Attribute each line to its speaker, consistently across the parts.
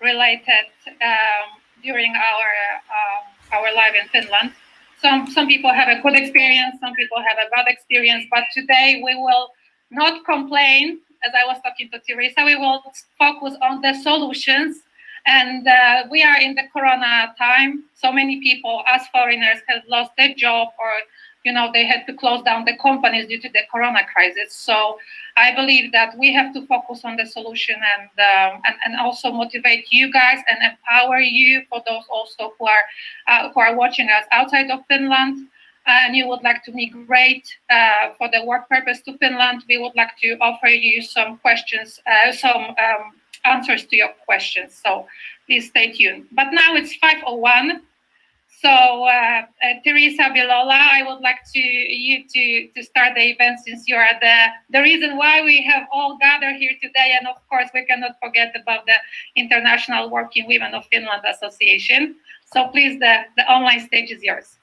Speaker 1: related during our life in Finland. Some people have a good experience, some people have a bad experience, but today we will not complain. As I was talking to Teresa, we will focus on the solutions. And we are in the Corona time. So many people, as foreigners, have lost their job, or they had to close down the companies due to the Corona crisis. So I believe that we have to focus on the solution and also motivate you guys and empower you, for those also who are watching us outside of Finland. And you would like to migrate for the work purpose to Finland. We would like to offer you some questions, some answers to your questions. So please stay tuned. But now it's 5:01. So Teresa, Bilola, I would like you to start the event, since you are the reason why we have all gathered here today. And of course, we cannot forget about the International Working Women of Finland Association. So please, the online stage is yours.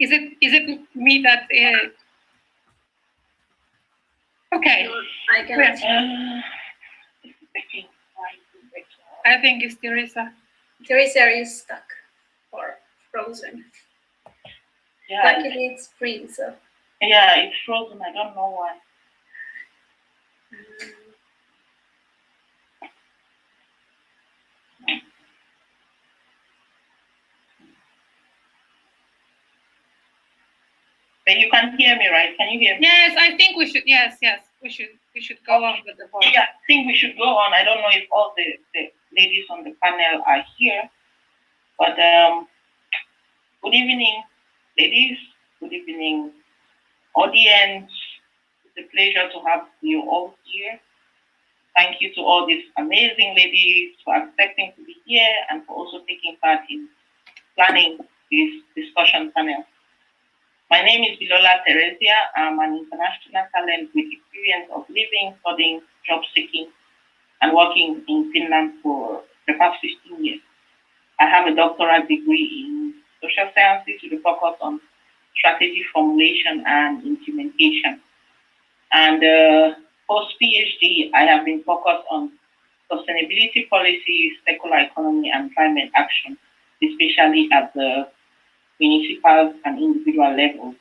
Speaker 1: Is it me that? Okay.
Speaker 2: I can.
Speaker 1: I think it's Teresa.
Speaker 2: Teresa is stuck or frozen.
Speaker 3: Yeah.
Speaker 2: Luckily, it's free, so.
Speaker 3: Yeah, it's frozen. I don't know why. But you can hear me, right? Can you hear me?
Speaker 1: Yes, I think we should. Yes, we should go on with the voice.
Speaker 3: Yeah, I think we should go on. I don't know if all the ladies on the panel are here, but good evening, ladies. Good evening, audience. It's a pleasure to have you all here. Thank you to all these amazing ladies for accepting to be here and for also taking part in planning this discussion panel. My name is Bilola Teresia. I'm an international talent with experience of living, studying, job seeking, and working in Finland for the past 15 years. I have a doctoral degree in social sciences with a focus on strategy formulation and implementation. And post-PhD, I have been focused on sustainability policies, circular economy, and climate action, especially at the municipal and individual level.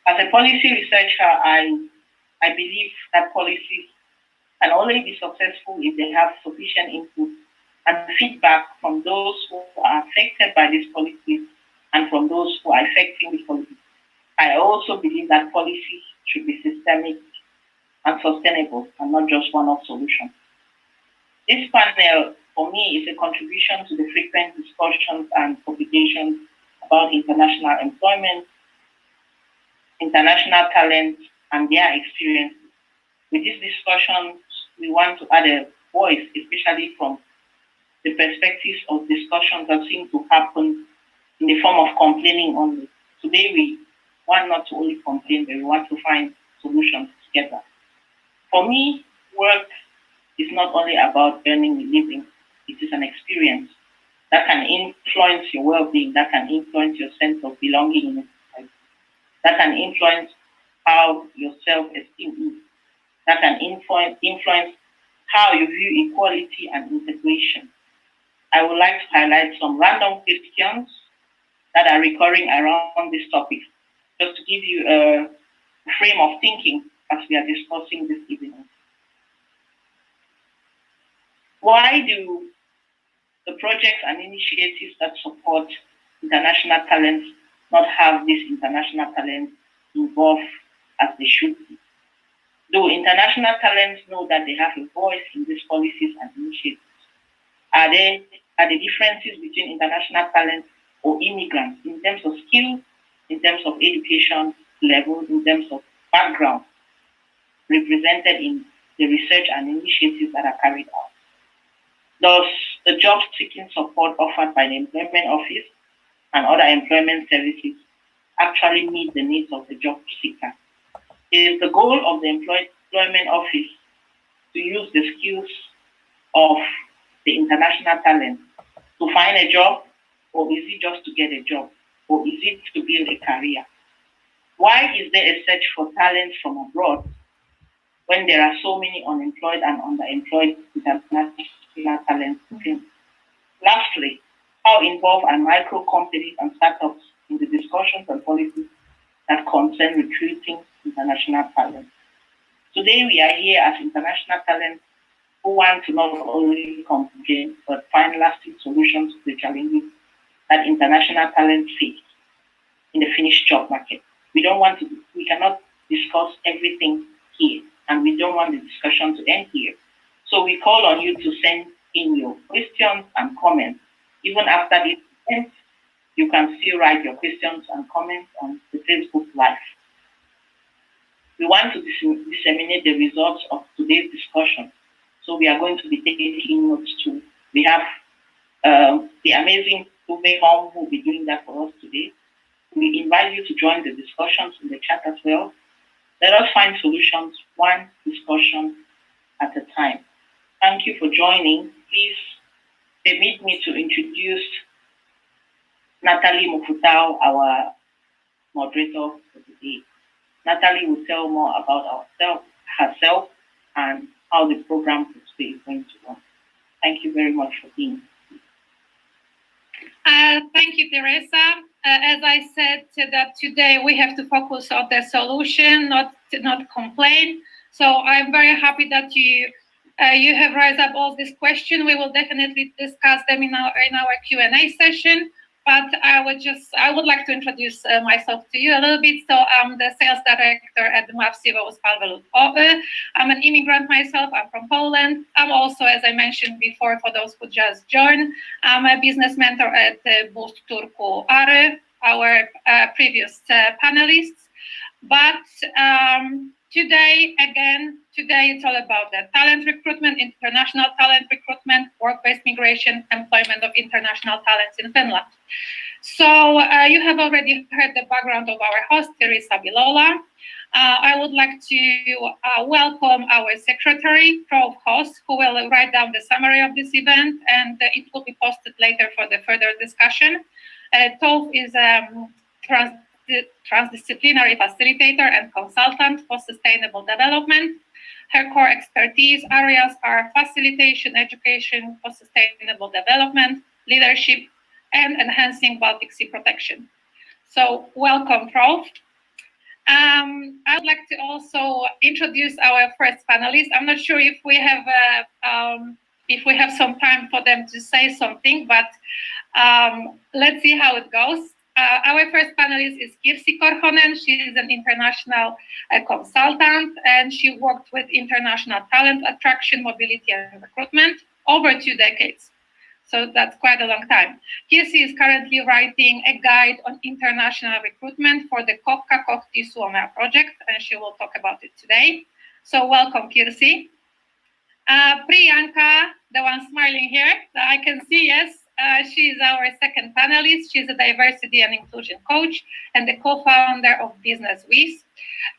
Speaker 3: As a policy researcher, I believe that policies can only be successful if they have sufficient input and feedback from those who are affected by these policies and from those who are affecting the policies. I also believe that policies should be systemic and sustainable and not just one-off solutions. This panel, for me, is a contribution to the frequent discussions and publications about international employment, international talent, and their experiences. With these discussions, we want to add a voice, especially from the perspectives of discussions that seem to happen in the form of complaining only. Today, we want not to only complain, but we want to find solutions together. For me, work is not only about earning a living, it is an experience that can influence your well-being, that can influence your sense of belonging in society, that can influence how your self-esteem is, that can influence how you view equality and integration. I would like to highlight some random questions that are recurring around this topic, just to give you a frame of thinking as we are discussing this evening. Why do the projects and initiatives that support international talents not have this international talent involved as they should be? Though international talents know that they have a voice in these policies and initiatives, are the differences between international talents or immigrants in terms of skills, in terms of education level, in terms of background represented in the research and initiatives that are carried out? Does the job seeking support offered by the Employment Office and other employment services actually meet the needs of the job seeker? Is the goal of the Employment Office to use the skills of the international talent to find a job or is it just to get a job, or is it to build a career? Why is there a search for talent from abroad when there are so many unemployed and underemployed international talent? Lastly, how involved are micro companies and startups in the discussions and policies that concern recruiting international talent? Today, we are here as international talent who want to not only complain but find lasting solutions to the challenges that international talent face in the Finnish job market. We cannot discuss everything here, and we don't want the discussion to end here. So we call on you to send in your questions and comments. Even after this event, you can still write your questions and comments on the Facebook Live. We want to disseminate the results of today's discussion. So we are going to be taking notes too. We have the amazing Uwe Hong who will be doing that for us today. We invite you to join the discussions in the chat as well. Let us find solutions one discussion at a time. Thank you for joining. Please permit me to introduce Natalie Mufutao, our moderator for today. Natalie will tell more about herself and how the program for today is going to run. Thank you very much for being here.
Speaker 1: Thank you, Teresa. As I said, that today we have to focus on the solution, not complain. So I'm very happy that you have raised up all these questions. We will definitely discuss them in our Q&A session. But I would like to introduce myself to you a little bit. So I'm the sales director at the Mapsivo Spalvelut. I'm an immigrant myself. I'm from Poland. I'm also, as I mentioned before, for those who just joined, I'm a business mentor at Boost Turku Are, our previous panelists. But today it's all about the talent recruitment, international talent recruitment, work-based migration, employment of international talents in Finland. So you have already heard the background of our host, Teresa Bilola. I would like to welcome our secretary, Prof. Host, who will write down the summary of this event, and it will be posted later for the further discussion. Tove is transdisciplinary facilitator and consultant for sustainable development. Her core expertise areas are facilitation, education for sustainable development, leadership, and enhancing Baltic Sea protection. So welcome, Prof. I would like to also introduce our first panelist. I'm not sure if we have some time for them to say something, but let's see how it goes. Our first panelist is Kirsi Korhonen. She is an international consultant, and she worked with international talent attraction, mobility, and recruitment over 2 decades. So that's quite a long time. Kirsi is currently writing a guide on international recruitment for the Kokka Kohti Suomea project, and she will talk about it today. So welcome, Kirsi. Priyanka, the one smiling here, I can see, yes. She is our second panelist. She's a diversity and inclusion coach and the co-founder of Business Wiz.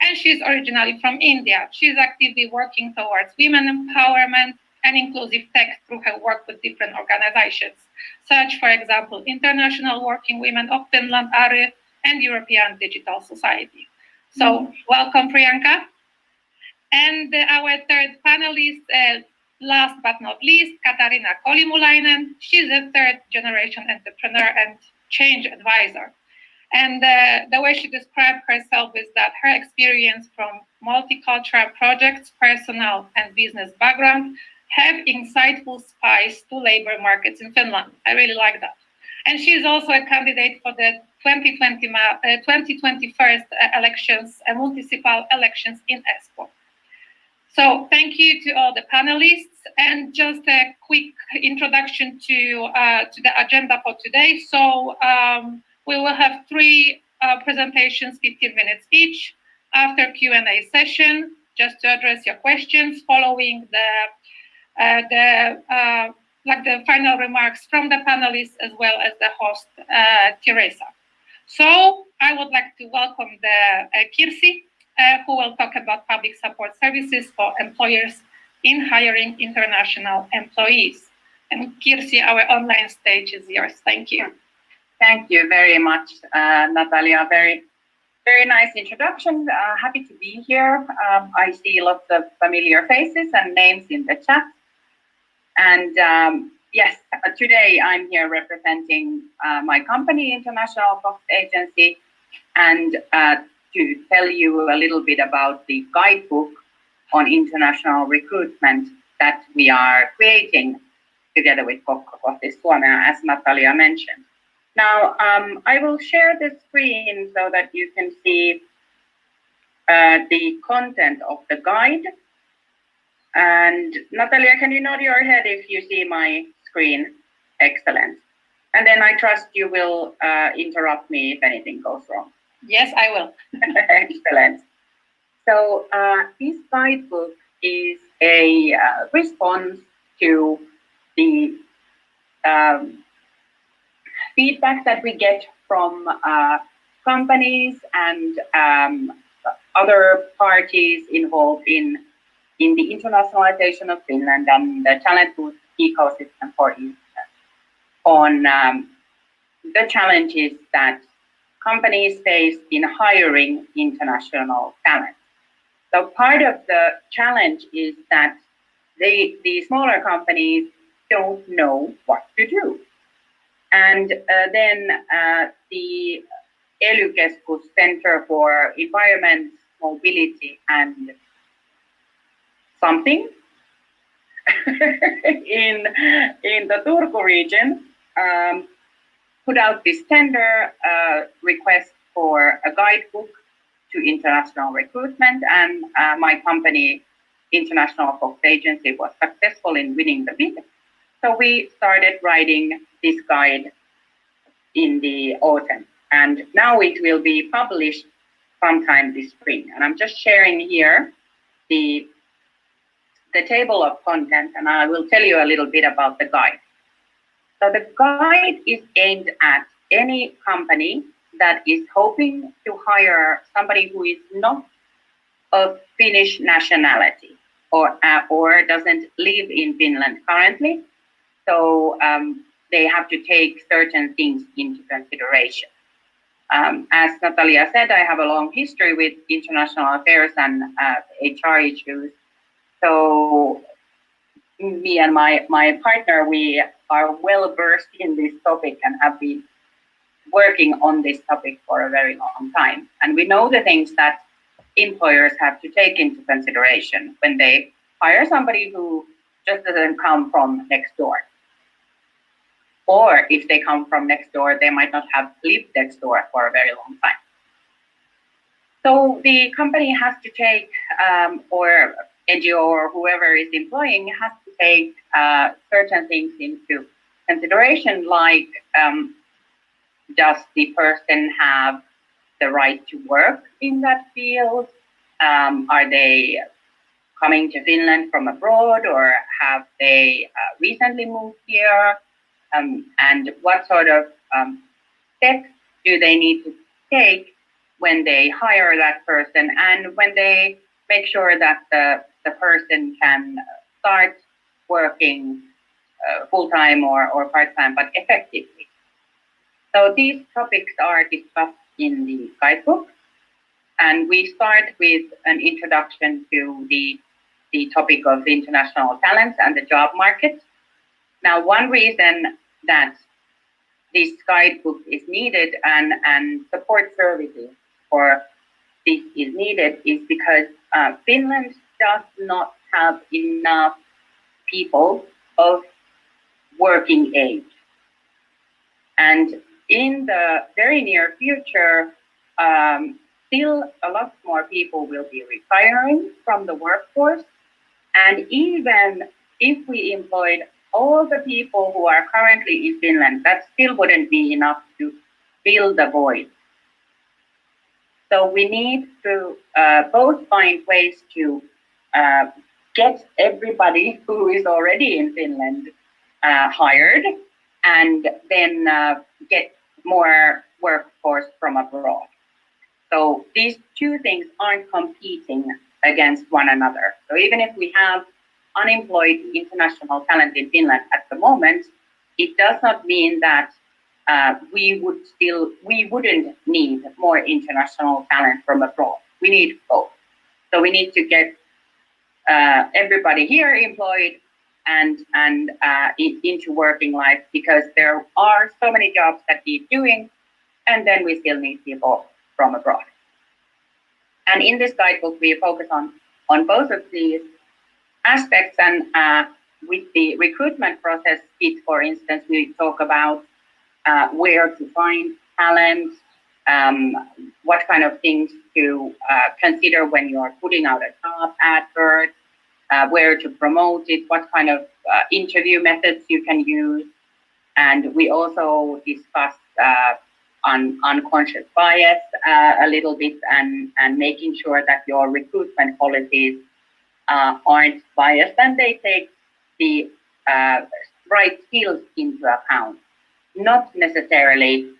Speaker 1: And she's originally from India. She's actively working towards women empowerment and inclusive tech through her work with different organizations, such, for example, International Working Women of Finland, ARY, and European Digital Society. So welcome, Priyanka. And our third panelist, last but not least, Katarina Kolimulainen. She's a third-generation entrepreneur and change advisor. And the way she described herself is that her experience from multicultural projects, personal and business background have insightful spice to labor markets in Finland. I really like that. And she's also a candidate for the 2021 elections, municipal elections in Espoo. So thank you to all the panelists, and just a quick introduction to the agenda for today. So we will have 3 presentations, 15 minutes each, after Q&A session, just to address your questions, following the final remarks from the panelists as well as the host, Teresa. So I would like to welcome the Kirsi, who will talk about public support services for employers in hiring international employees. And Kirsi, our online stage is yours. Thank you.
Speaker 4: Thank you very much, Natalia. Very nice introduction. Happy to be here. I see lots of familiar faces and names in the chat. And yes, today I'm here representing my company, International Fox Agency, and to tell you a little bit about the guidebook on international recruitment that we are creating together with Kokko Suomea, as Natalia mentioned. Now, I will share the screen so that you can see the content of the guide. And Natalia, can you nod your head if you see my screen? Excellent. And then I trust you will interrupt me if anything goes wrong.
Speaker 1: Yes, I will.
Speaker 4: Excellent. So this guidebook is a response to the feedback that we get from companies and other parties involved in the internationalization of Finland and the talent boost ecosystem for instance, on the challenges that companies face in hiring international talent. So part of the challenge is that the smaller companies don't know what to do. And then the ELY-keskus Center for Environment, Mobility and something in the Turku region put out this tender request for a guidebook to international recruitment, and my company, International Fox Agency, was successful in winning the bid. So we started writing this guide in the autumn, and now it will be published sometime this spring. And I'm just sharing here the table of content, and I will tell you a little bit about the guide. So the guide is aimed at any company that is hoping to hire somebody who is not of Finnish nationality or doesn't live in Finland currently. So they have to take certain things into consideration. As Natalia said, I have a long history with international affairs and HR issues. So me and my partner, we are well versed in this topic and have been working on this topic for a very long time. And we know the things that employers have to take into consideration when they hire somebody who just doesn't come from next door. Or if they come from next door, they might not have lived next door for a very long time. So the company has to take, or NGO or whoever is employing has to take certain things into consideration, like does the person have the right to work in that field? Are they coming to Finland from abroad, or have they recently moved here? And what sort of steps do they need to take when they hire that person, and when they make sure that the person can start working full-time or part-time, but effectively. So these topics are discussed in the guidebook, and we start with an introduction to the topic of international talents and the job market. Now, one reason that this guidebook is needed and support services for this is needed is because Finland does not have enough people of working age. And in the very near future, still a lot more people will be retiring from the workforce. And even if we employed all the people who are currently in Finland, that still wouldn't be enough to fill the void. So we need to both find ways to get everybody who is already in Finland hired, and then get more workforce from abroad. So these two things aren't competing against one another. So even if we have unemployed international talent in Finland at the moment, it does not mean that we wouldn't need more international talent from abroad. We need both. So we need to get everybody here employed and into working life, because there are so many jobs that need doing, and then we still need people from abroad. And in this guidebook, we focus on both of these aspects. And with the recruitment process, for instance, we talk about where to find talent, what kind of things to consider when you are putting out a job advert, where to promote it, what kind of interview methods you can use. And we also discuss unconscious bias a little bit, and making sure that your recruitment policies aren't biased and they take the right skills into account, not necessarily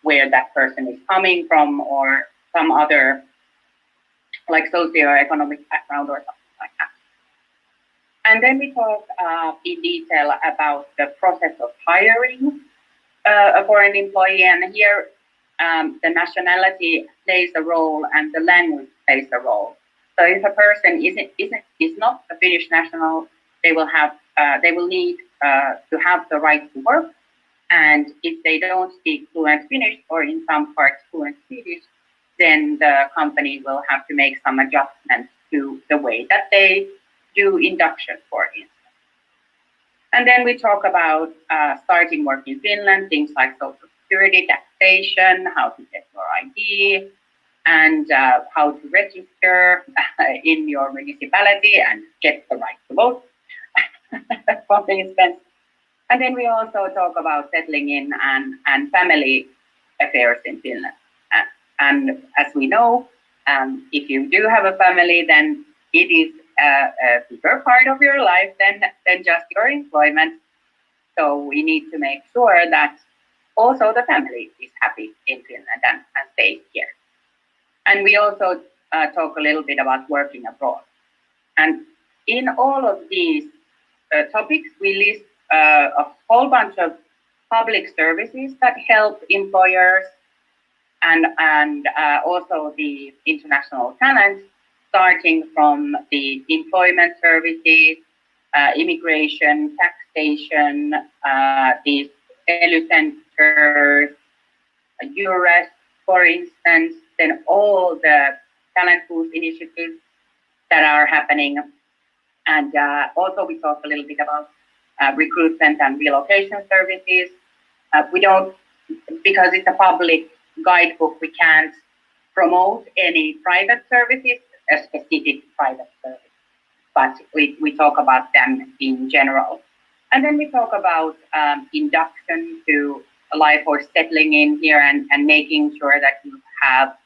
Speaker 4: where that person is coming from or some other like socioeconomic background or something like that. And then we talk in detail about the process of hiring a foreign employee, and here the nationality plays a role and the language plays a role. So if a person is not a Finnish national, they will need to have the right to work. And if they don't speak fluent Finnish, or in some parts fluent Swedish, then the company will have to make some adjustments to the way that they do induction, for instance. And then we talk about starting work in Finland, things like social security, taxation, how to get your ID, and how to register in your municipality and get the right to vote, for instance. And then we also talk about settling in and family affairs in Finland. And as we know, if you do have a family, then it is a bigger part of your life than just your employment. So we need to make sure that also the family is happy in Finland and stays here. And we also talk a little bit about working abroad. And in all of these topics, we list a whole bunch of public services that help employers and also the international talent, starting from the employment services, immigration, taxation, these ELY centers, EURES, for instance, then all the talent boost initiatives that are happening. And also we talk a little bit about recruitment and relocation services. We don't, because it's a public guidebook, we can't promote any private services, a specific private service, but we talk about them in general. And then we talk about induction to life or settling in here and making sure that you have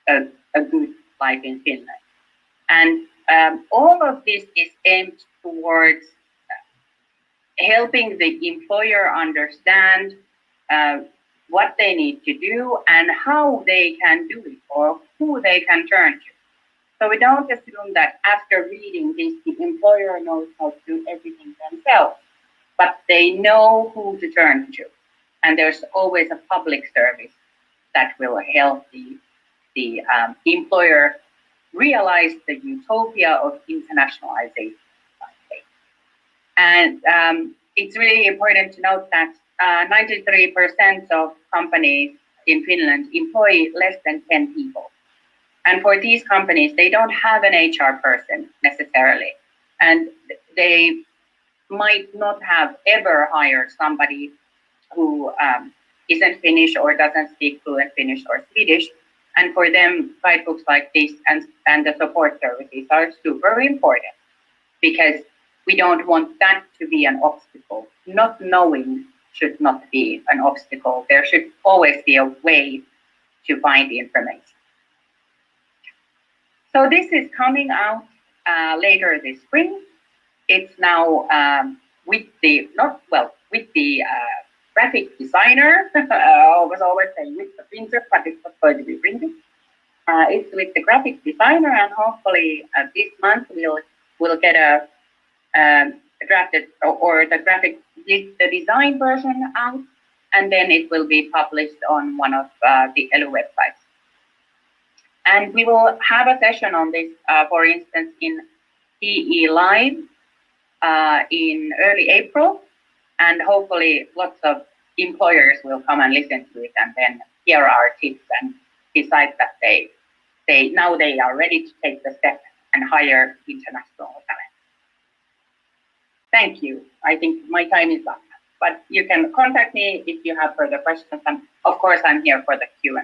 Speaker 4: a good life in Finland. And all of this is aimed towards helping the employer understand what they need to do and how they can do it, or who they can turn to. So we don't assume that after reading this, the employer knows how to do everything themselves, but they know who to turn to. And there's always a public service that will help the employer realize the utopia of internationalization. And it's really important to note that 93% of companies in Finland employ less than 10 people. And for these companies, they don't have an HR person necessarily. And they might not have ever hired somebody who isn't Finnish or doesn't speak fluent Finnish or Swedish. And for them, guidebooks like this and the support services are super important, because we don't want that to be an obstacle. Not knowing should not be an obstacle. There should always be a way to find the information. So this is coming out later this spring. It's now with the graphic designer. I was always saying with the printer, but it's not going to be printed. It's with the graphic designer, and hopefully this month we'll get a drafted or the design version out, and then it will be published on one of the ELU websites. And we will have a session on this, for instance, in PE Live in early April, and hopefully lots of employers will come and listen to it and then hear our tips and decide that they are ready to take the step and hire international talent. Thank you. I think my time is up, but you can contact me if you have further questions, and of course I'm here for the Q&A.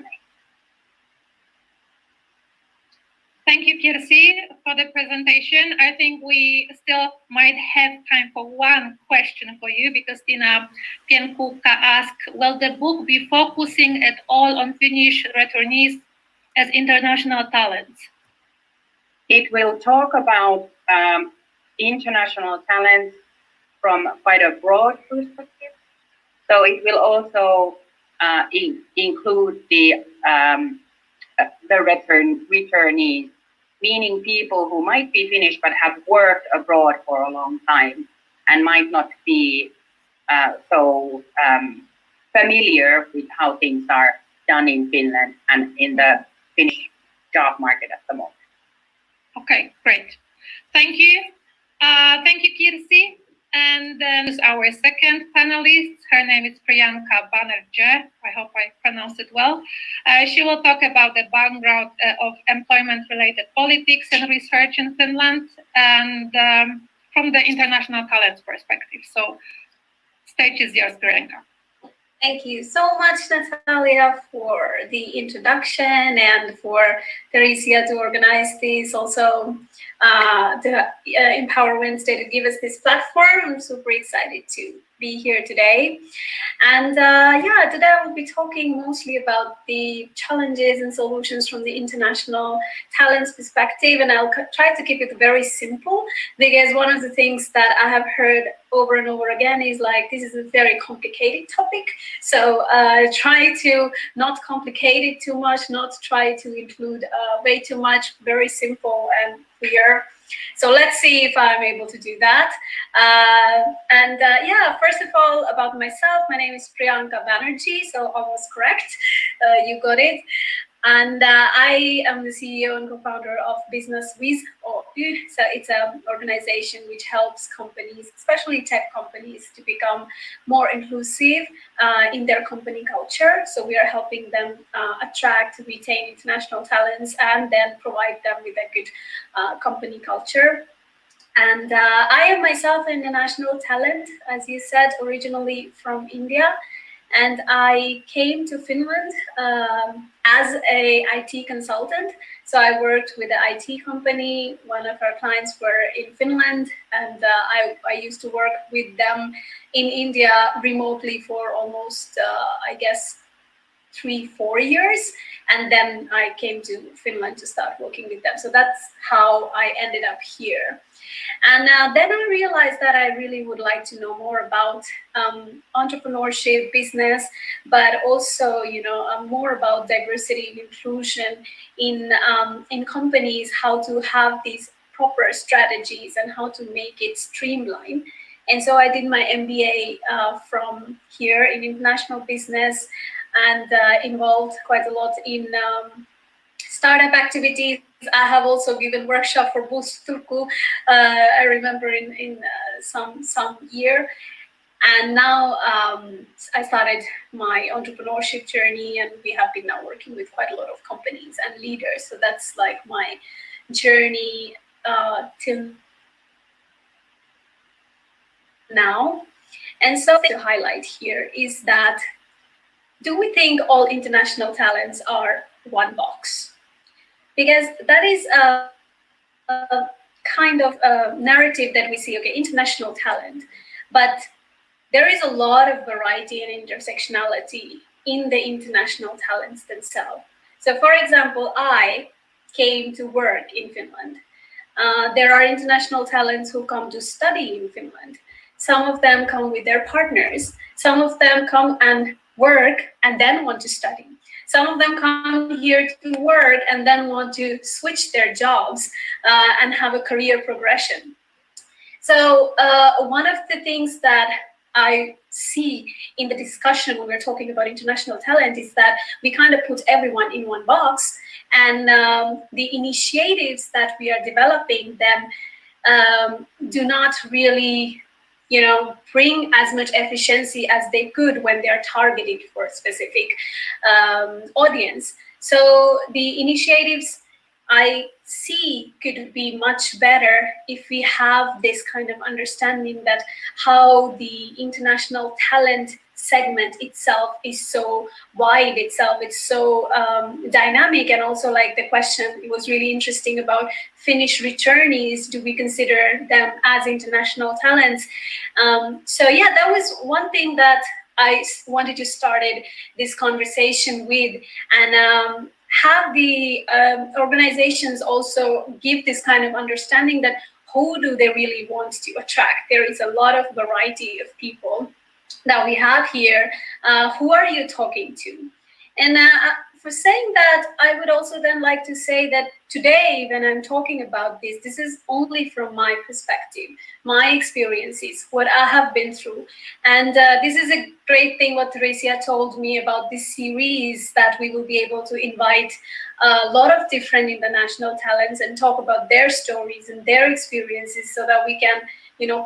Speaker 1: Thank you, Kirsi, for the presentation. I think we still might have time for one question for you, because Tina Pienkukka asked, will the book be focusing at all on Finnish returnees as international talents?
Speaker 4: It will talk about international talents from quite a broad perspective. So it will also include the returnees, meaning people who might be Finnish but have worked abroad for a long time and might not be so familiar with how things are done in Finland and in the Finnish job market at the moment.
Speaker 1: Okay, great. Thank you. Thank you, Kirsi. And then our second panelist, her name is Priyanka Banerjee. I hope I pronounced it well. She will talk about the background of employment-related politics and research in Finland, and from the international talents perspective. So, stage is yours, Priyanka.
Speaker 2: Thank you so much, Natalia, for the introduction, and for Theresia to organize this, also the Empower Wednesday to give us this platform. I'm super excited to be here today. And yeah, today I will be talking mostly about the challenges and solutions from the international talents perspective, and I'll try to keep it very simple, because one of the things that I have heard over and over again is like, this is a very complicated topic, so try to not complicate it too much, not try to include way too much, very simple and clear. So let's see if I'm able to do that. Yeah, first of all, about myself, my name is Priyanka Banerjee, so almost correct, you got it. And I am the CEO and co-founder of Business Wiz. So it's an organization which helps companies, especially tech companies, to become more inclusive in their company culture. So we are helping them attract, retain international talents, and then provide them with a good company culture. And I am myself an international talent, as you said, originally from India. And I came to Finland as a IT consultant. So I worked with an IT company. One of our clients were in Finland, and I used to work with them in India remotely for almost, I guess, 3-4 years. And then I came to Finland to start working with them. So that's how I ended up here. And then I realized that I really would like to know more about entrepreneurship, business, but also, you know, more about diversity and inclusion in companies, how to have these proper strategies and how to make it streamlined. And so I did my MBA from here in international business, and involved quite a lot in startup activities. I have also given workshop for Boost Turku, I remember in some year. And now I started my entrepreneurship journey, and we have been now working with quite a lot of companies and leaders. So that's like my journey till now. And so to highlight here is that, do we think all international talents are one box? Because that is a kind of a narrative that we see, okay, international talent, but there is a lot of variety and intersectionality in the international talents themselves. So for example, I came to work in Finland. There are international talents who come to study in Finland. Some of them come with their partners. Some of them come and work and then want to study. Some of them come here to work and then want to switch their jobs and have a career progression. So one of the things that I see in the discussion when we're talking about international talent is that we kind of put everyone in one box, and the initiatives that we are developing them do not really, bring as much efficiency as they could when they are targeted for a specific audience. So the initiatives I see could be much better if we have this kind of understanding that how the international talent segment itself is so wide itself, it's so dynamic. And also, like, the question, it was really interesting about Finnish returnees. Do we consider them as international talents? So yeah, that was one thing that I wanted to start this conversation with, and have the organizations also give this kind of understanding that who do they really want to attract? There is a lot of variety of people that we have here. Who are you talking to? And for saying that, I would also then like to say that today, when I'm talking about this is only from my perspective, my experiences, what I have been through. And this is a great thing what Theresia told me about this series, that we will be able to invite a lot of different international talents and talk about their stories and their experiences, so that we can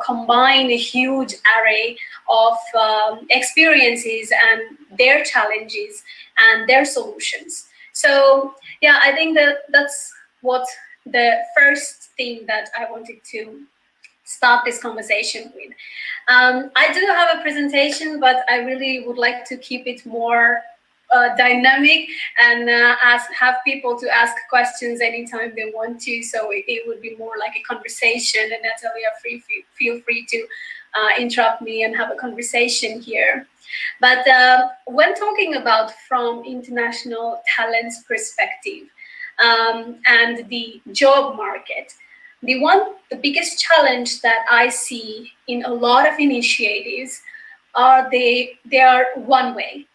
Speaker 2: combine a huge array of experiences and their challenges and their solutions. So yeah, I think that's what the first thing that I wanted to start this conversation with. I do have a presentation, but I really would like to keep it more dynamic and have people to ask questions anytime they want to. So it would be more like a conversation. And Natalia, feel free to interrupt me and have a conversation here. But when talking about from international talents perspective and the job market, the biggest challenge that I see in a lot of initiatives are they are one way.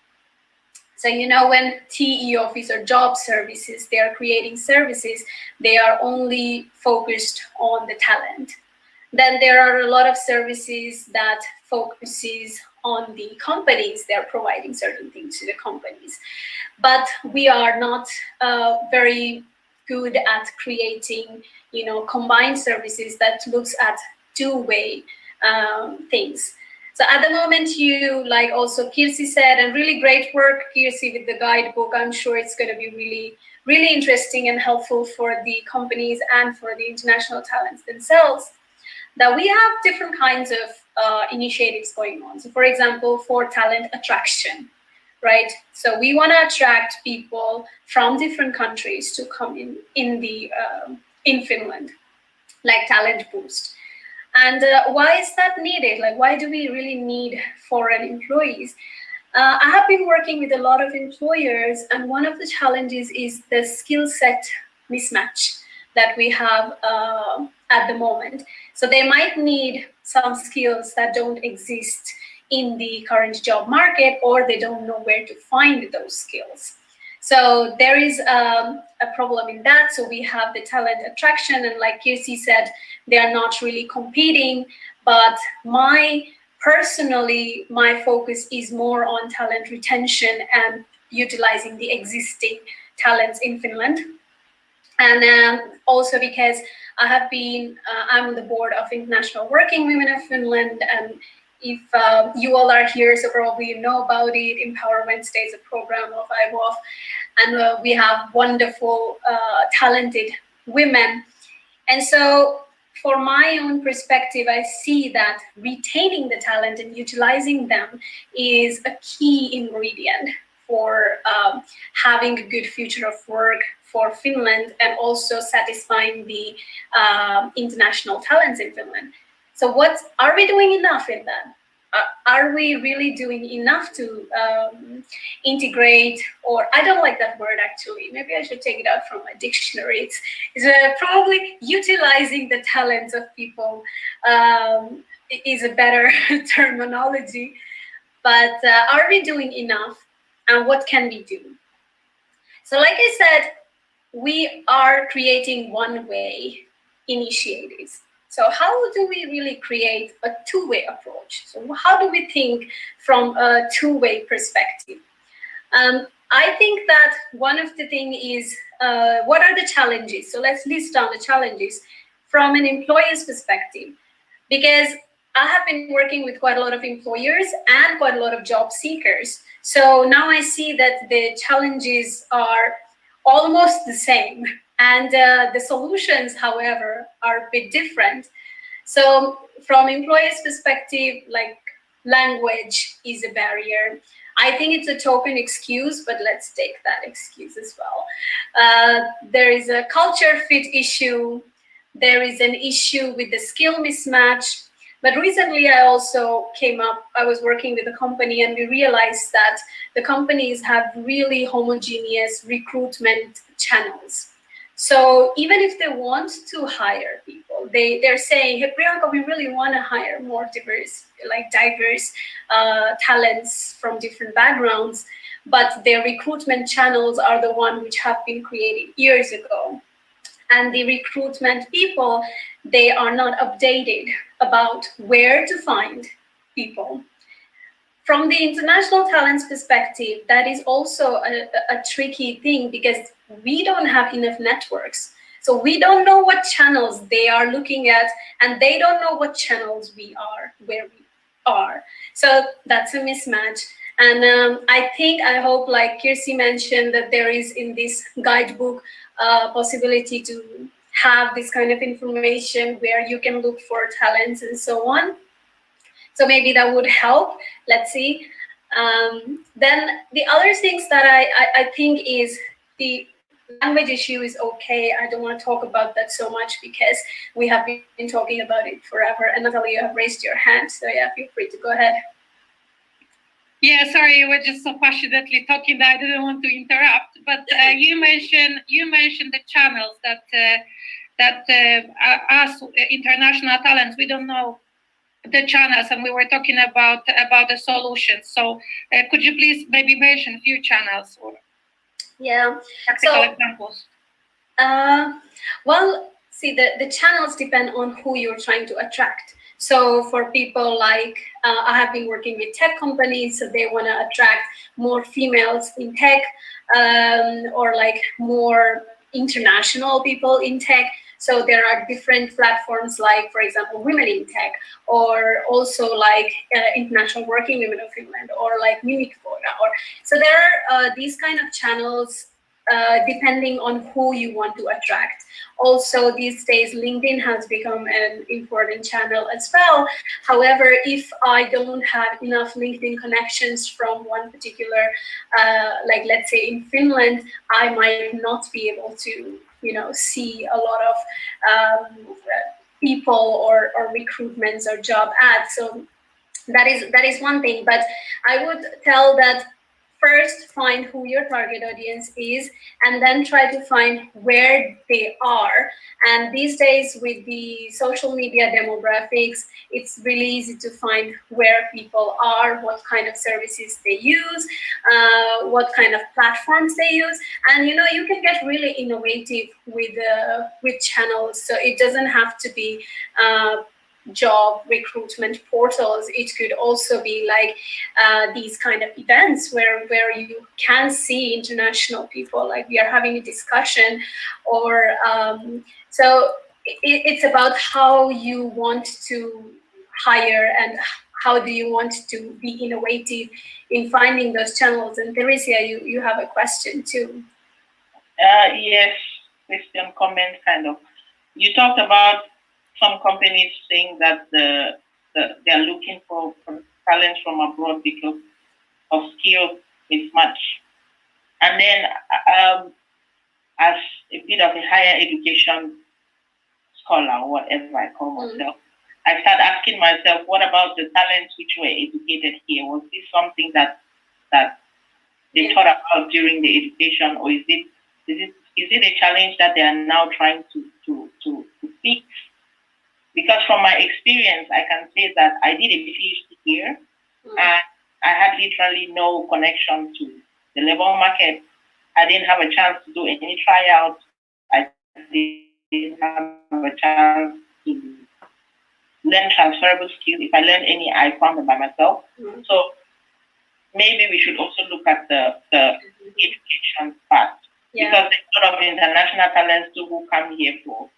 Speaker 2: So, when TE office or job services, they are creating services, they are only focused on the talent. Then there are a lot of services that focuses on the companies. They're providing certain things to the companies. But we are not very good at creating, combined services that looks at two-way things. So at the moment, you, like also Kirsi said, and really great work, Kirsi, with the guidebook. I'm sure it's going to be really, really interesting and helpful for the companies and for the international talents themselves, that we have different kinds of initiatives going on. So for example, for talent attraction, right? So we want to attract people from different countries to come in Finland, like Talent Boost. And why is that needed? Like, why do we really need foreign employees? I have been working with a lot of employers, and one of the challenges is the skill set mismatch that we have at the moment. So they might need some skills that don't exist in the current job market, or they don't know where to find those skills. So there is a problem in that. So we have the talent attraction, and like Kirsi said, they are not really competing. But personally, my focus is more on talent retention and utilizing the existing talents in Finland. And also because I'm on the board of International Working Women of Finland, and if you all are here, so probably you know about it. Empower Wednesday is a program of IWOF, and we have wonderful, talented women. And so for my own perspective, I see that retaining the talent and utilizing them is a key ingredient for having a good future of work for Finland, and also satisfying the international talents in Finland. So are we doing enough in that? Are we really doing enough to integrate, or I don't like that word actually, maybe I should take it out from my dictionary. It's probably utilizing the talents of people is a better terminology. But are we doing enough, and what can we do? So like I said, we are creating one-way initiatives. So how do we really create a two-way approach? So how do we think from a two-way perspective? I think that one of the things is, what are the challenges? So let's list down the challenges from an employer's perspective, because I have been working with quite a lot of employers and quite a lot of job seekers. So now I see that the challenges are almost the same, and the solutions, however, are a bit different. So from employers' perspective, like, language is a barrier. I think it's a token excuse, but let's take that excuse as well. There is a culture fit issue. There is an issue with the skill mismatch. But recently I also I was working with a company, and we realized that the companies have really homogeneous recruitment channels. So even if they want to hire people, they're saying, hey, Priyanka, we really want to hire more diverse talents from different backgrounds, but their recruitment channels are the one which have been created years ago. And the recruitment people, they are not updated about where to find people. From the international talents perspective, that is also a tricky thing, because we don't have enough networks. So we don't know what channels they are looking at, and they don't know what channels we are, where we are. So that's a mismatch. And I hope, like Kirsi mentioned, that there is in this guidebook possibility to have this kind of information where you can look for talents and so on. So maybe that would help. Let's see. Then the other things that I think is the language issue is okay. I don't want to talk about that so much because we have been talking about it forever. And Natalie, you have raised your hand. So yeah, feel free to go ahead.
Speaker 1: Yeah, sorry, you were just so passionately talking that I didn't want to interrupt. But you mentioned the channels that us international talents, we don't know the channels, and we were talking about the solutions. So could you please maybe mention a few channels or practical examples?
Speaker 2: Well, see, the channels depend on who you're trying to attract. So for people like, I have been working with tech companies, so they want to attract more females in tech, or like more international people in tech. So there are different platforms like, for example, Women in Tech, or also like International Working Women of Finland, or like Mimic Quota. So there are these kind of channels depending on who you want to attract. Also, these days, LinkedIn has become an important channel as well. However, if I don't have enough LinkedIn connections from one particular, like let's say in Finland, I might not be able to, see a lot of people or recruitments or job ads. So that is one thing. But I would tell that first find who your target audience is, and then try to find where they are. And these days with the social media demographics, it's really easy to find where people are, what kind of services they use, what kind of platforms they use. And you can get really innovative with channels. So it doesn't have to be job recruitment portals. It could also be like these kind of events where you can see international people, like we are having a discussion, or so it's about how you want to hire and how do you want to be innovative in finding those channels. And Theresia, you have a question too.
Speaker 3: Yes, question, comment, kind of. You talked about some companies saying that they're looking for talents from abroad because of skill mismatch. And then as a bit of a higher education scholar, or whatever I call myself, I start asking myself, what about the talents which were educated here? Was this something that they thought about during the education, or is it a challenge that they are now trying to fix? Because from my experience, I can say that I did a PhD here, and I had literally no connection to the labor market. I didn't have a chance to do any tryouts. I didn't have a chance to learn transferable skills. If I learn any, I found them by myself. So maybe we should also look at the education part. Because there's a lot of international talents too who come here for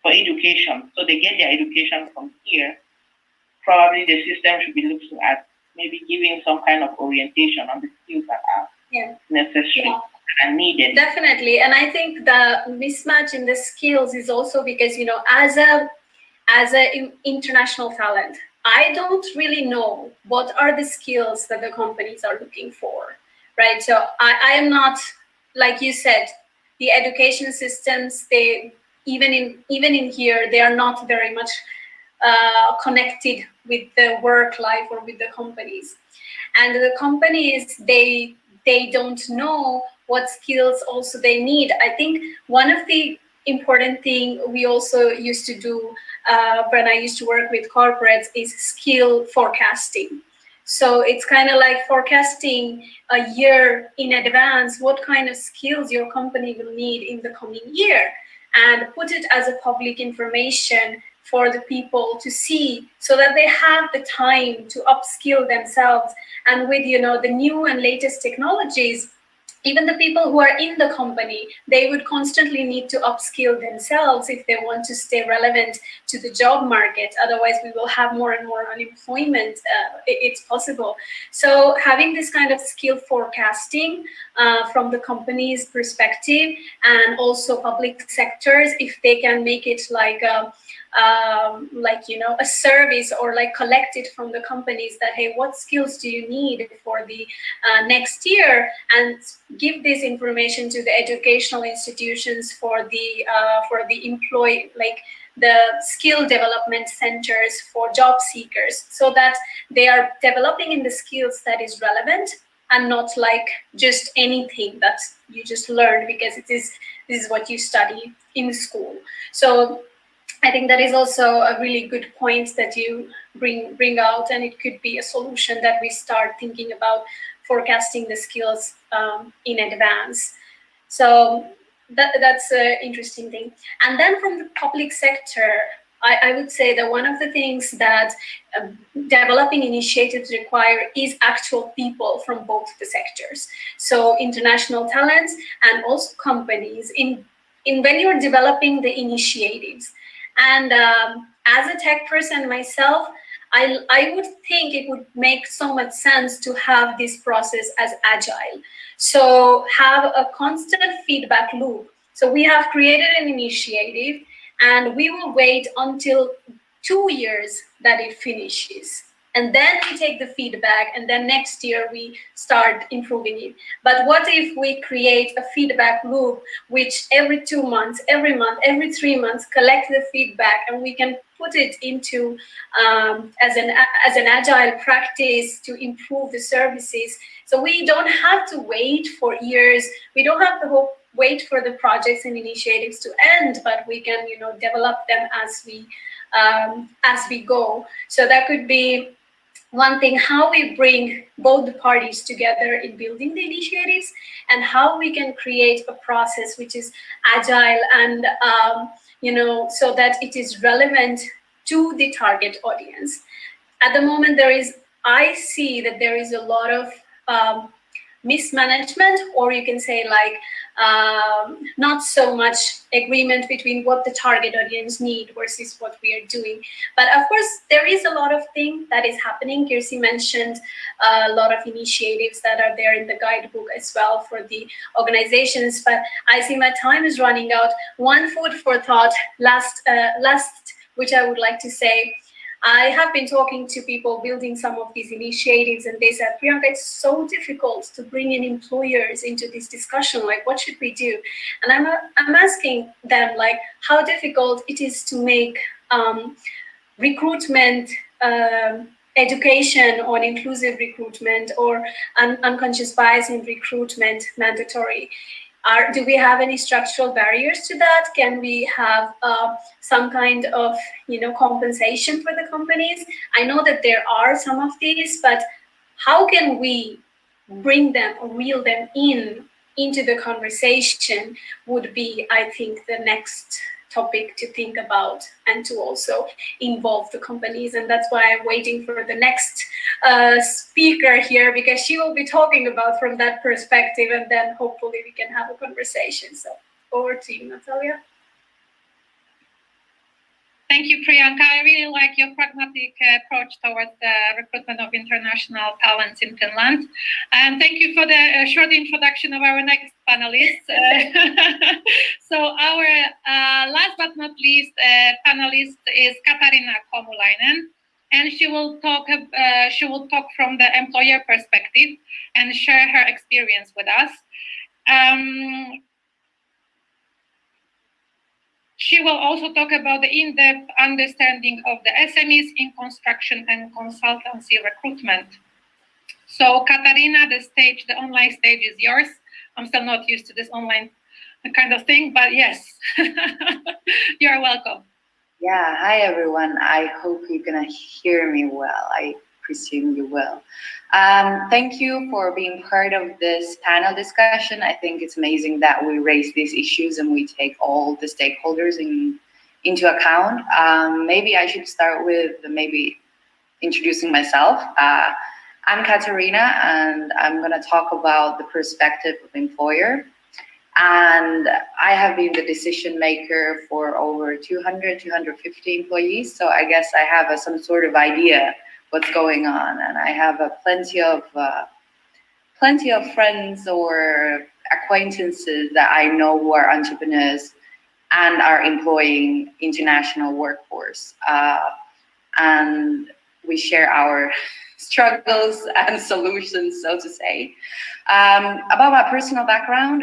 Speaker 3: education. So they get their education from here. Probably the system should be looking at maybe giving some kind of orientation on the skills that are necessary and needed.
Speaker 2: Definitely. And I think the mismatch in the skills is also because, you know, as a international talent, I don't really know what are the skills that the companies are looking for, right? So I am not, like you said, the education systems, they even in here, they are not very much connected with the work life or with the companies. And the companies, they don't know what skills also they need. I think one of the important thing we also used to do when I used to work with corporates is skill forecasting. So it's kind of like forecasting a year in advance what kind of skills your company will need in the coming year, and put it as a public information for the people to see, so that they have the time to upskill themselves. And with, you know, the new and latest technologies, even the people who are in the company, they would constantly need to upskill themselves if they want to stay relevant to the job market. Otherwise, we will have more and more unemployment. It's possible. So having this kind of skill forecasting from the company's perspective, and also public sectors, if they can make it like you know, a service, or like collect it from the companies that, hey, what skills do you need for the next year, and give this information to the educational institutions for the employee, like the skill development centers for job seekers, so that they are developing in the skills that is relevant, and not like just anything that you just learned because this is what you study in school. So I think that is also a really good point that you bring out, and it could be a solution that we start thinking about forecasting the skills in advance. So that's an interesting thing. And then from the public sector, I would say that one of the things that developing initiatives require is actual people from both the sectors. So international talents and also companies in when you're developing the initiatives. And as a tech person myself, I would think it would make so much sense to have this process as agile. So have a constant feedback loop. So we have created an initiative, and we will wait until 2 years that it finishes. And then we take the feedback, and then next year we start improving it. But what if we create a feedback loop, which every 2 months, every month, every 3 months, collect the feedback, and we can put it into as an agile practice to improve the services. So we don't have to wait for years. We don't have to wait for the projects and initiatives to end, but we can, you know, develop them as we go. So that could be one thing, how we bring both the parties together in building the initiatives, and how we can create a process which is agile and you know, so that it is relevant to the target audience. At the moment, I see that there is a lot of mismanagement, or you can say like not so much agreement between what the target audience need versus what we are doing. But of course, there is a lot of things that is happening. Kirsi mentioned a lot of initiatives that are there in the guidebook as well for the organizations. But I see my time is running out. One food for thought, last, which I would like to say. I have been talking to people building some of these initiatives, and they said, Priyanka, it's so difficult to bring in employers into this discussion. Like, what should we do? And I'm asking them, like, how difficult it is to make recruitment education on inclusive recruitment or unconscious bias in recruitment mandatory. Do we have any structural barriers to that? Can we have some kind of, you know, compensation for the companies? I know that there are some of these, but how can we bring them or reel them into the conversation would be, I think, the next topic to think about and to also involve the companies. And that's why I'm waiting for the next speaker here, because she will be talking about from that perspective, and then hopefully we can have a conversation. So over to you, Natalia.
Speaker 1: Thank you, Priyanka. I really like your pragmatic approach towards the recruitment of international talents in Finland. And thank you for the short introduction of our next panelists. So our last but not least panelist is Katarina Komulainen, and she will talk from the employer perspective and share her experience with us. She will also talk about the in-depth understanding of the SMEs in construction and consultancy recruitment. So Katarina, the online stage is yours. I'm still not used to this online kind of thing, but yes, you're welcome.
Speaker 5: Yeah, hi everyone. I hope you're gonna hear me well. I presume you will. Thank you for being part of this panel discussion. I think it's amazing that we raise these issues and we take all the stakeholders into account. Maybe I should start with introducing myself. I'm Katarina, and I'm gonna talk about the perspective of employer. And I have been the decision maker for over 250 employees. So I guess I have some sort of idea what's going on, and I have plenty of friends or acquaintances that I know who are entrepreneurs and are employing international workforce, and we share our struggles and solutions, so to say. About my personal background,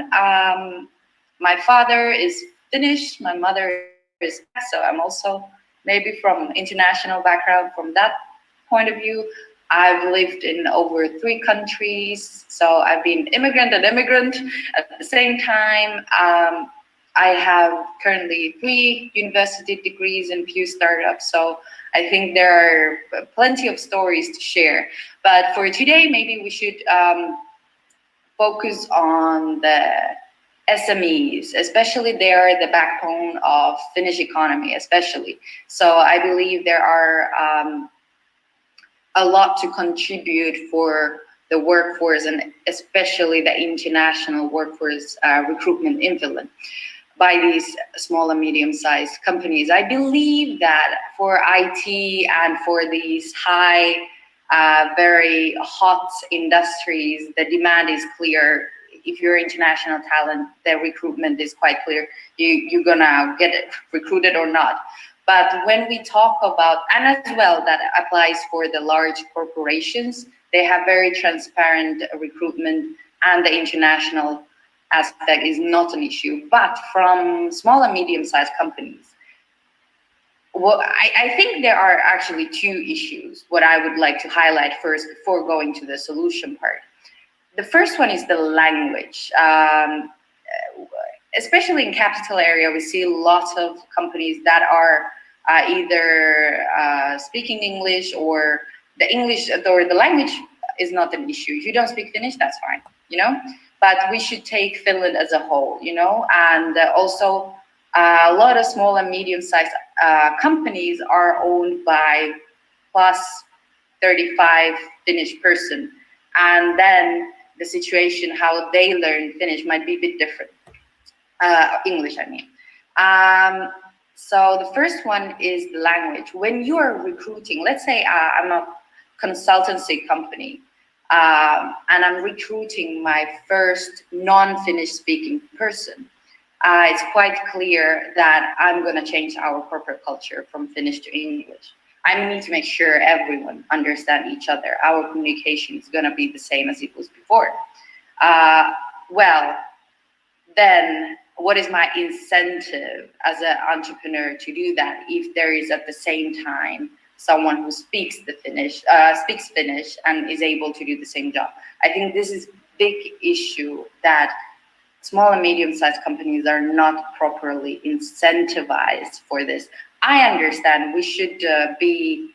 Speaker 5: my father is Finnish, my mother is Czech, so I'm also maybe from international background from that point of view. I've lived in over 3 countries, so I've been immigrant and immigrant at the same time. I have currently 3 university degrees and few startups, so I think there are plenty of stories to share. But for today, maybe we should focus on the SMEs, especially they are the backbone of Finnish economy, especially. So I believe there are a lot to contribute for the workforce and especially the international workforce recruitment in Finland by these small and medium-sized companies. I believe that for IT and for these high, very hot industries, the demand is clear. If you're international talent, the recruitment is quite clear. You're gonna get it, recruited or not. But when we talk about, and as well that applies for the large corporations, they have very transparent recruitment, and the international aspect is not an issue. But from small and medium-sized companies, well, I think there are actually 2 issues, what I would like to highlight first before going to the solution part. The first one is the language. Especially in capital area, we see lots of companies that are either speaking English, or the English or the language is not an issue. If you don't speak Finnish, that's fine, you know. But we should take Finland as a whole, you know, and also a lot of small and medium-sized companies are owned by plus 35 Finnish person, and then the situation how they learn Finnish might be a bit different. English, I mean. So the first one is the language. When you are recruiting, let's say I'm a consultancy company, and I'm recruiting my first non-Finnish speaking person, it's quite clear that I'm going to change our corporate culture from Finnish to English. I need to make sure everyone understands each other. Our communication is going to be the same as it was before. Well, then what is my incentive as an entrepreneur to do that if there is at the same time someone who speaks Finnish and is able to do the same job? I think this is a big issue that small and medium-sized companies are not properly incentivized for this. I understand we should be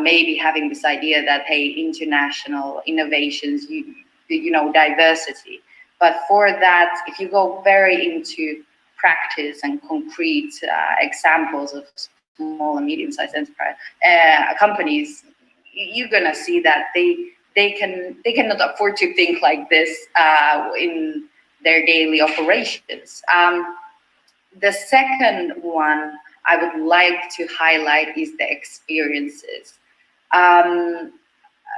Speaker 5: maybe having this idea that, hey, international innovations, you know, diversity. But for that, if you go very into practice and concrete examples of small and medium-sized enterprise companies, you're gonna see that they cannot afford to think like this in their daily operations. The second one I would like to highlight is the experiences.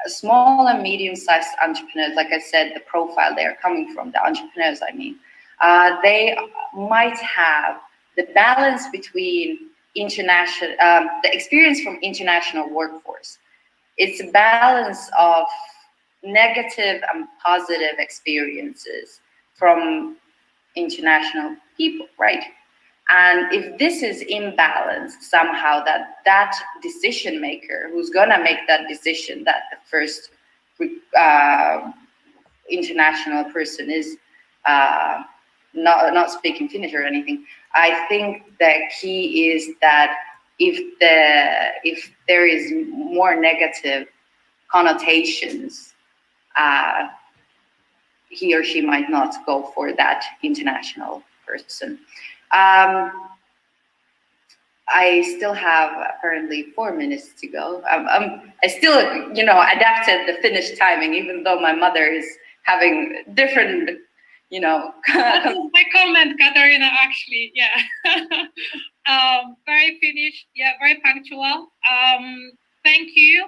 Speaker 5: Small and medium-sized entrepreneurs, like I said, the profile they are coming from, the entrepreneurs, I mean, they might have the balance between international, the experience from international workforce. It's a balance of negative and positive experiences from international people, right? And if this is imbalanced somehow, that decision maker who's gonna make that decision, that the first international person is not speaking Finnish or anything, I think the key is that if there is more negative connotations, he or she might not go for that international person. I still have apparently 4 minutes to go. I still, adapted the Finnish timing, even though my mother is having different,
Speaker 1: That was my comment, Katarina, actually, yeah. Very Finnish, yeah, very punctual. Thank you.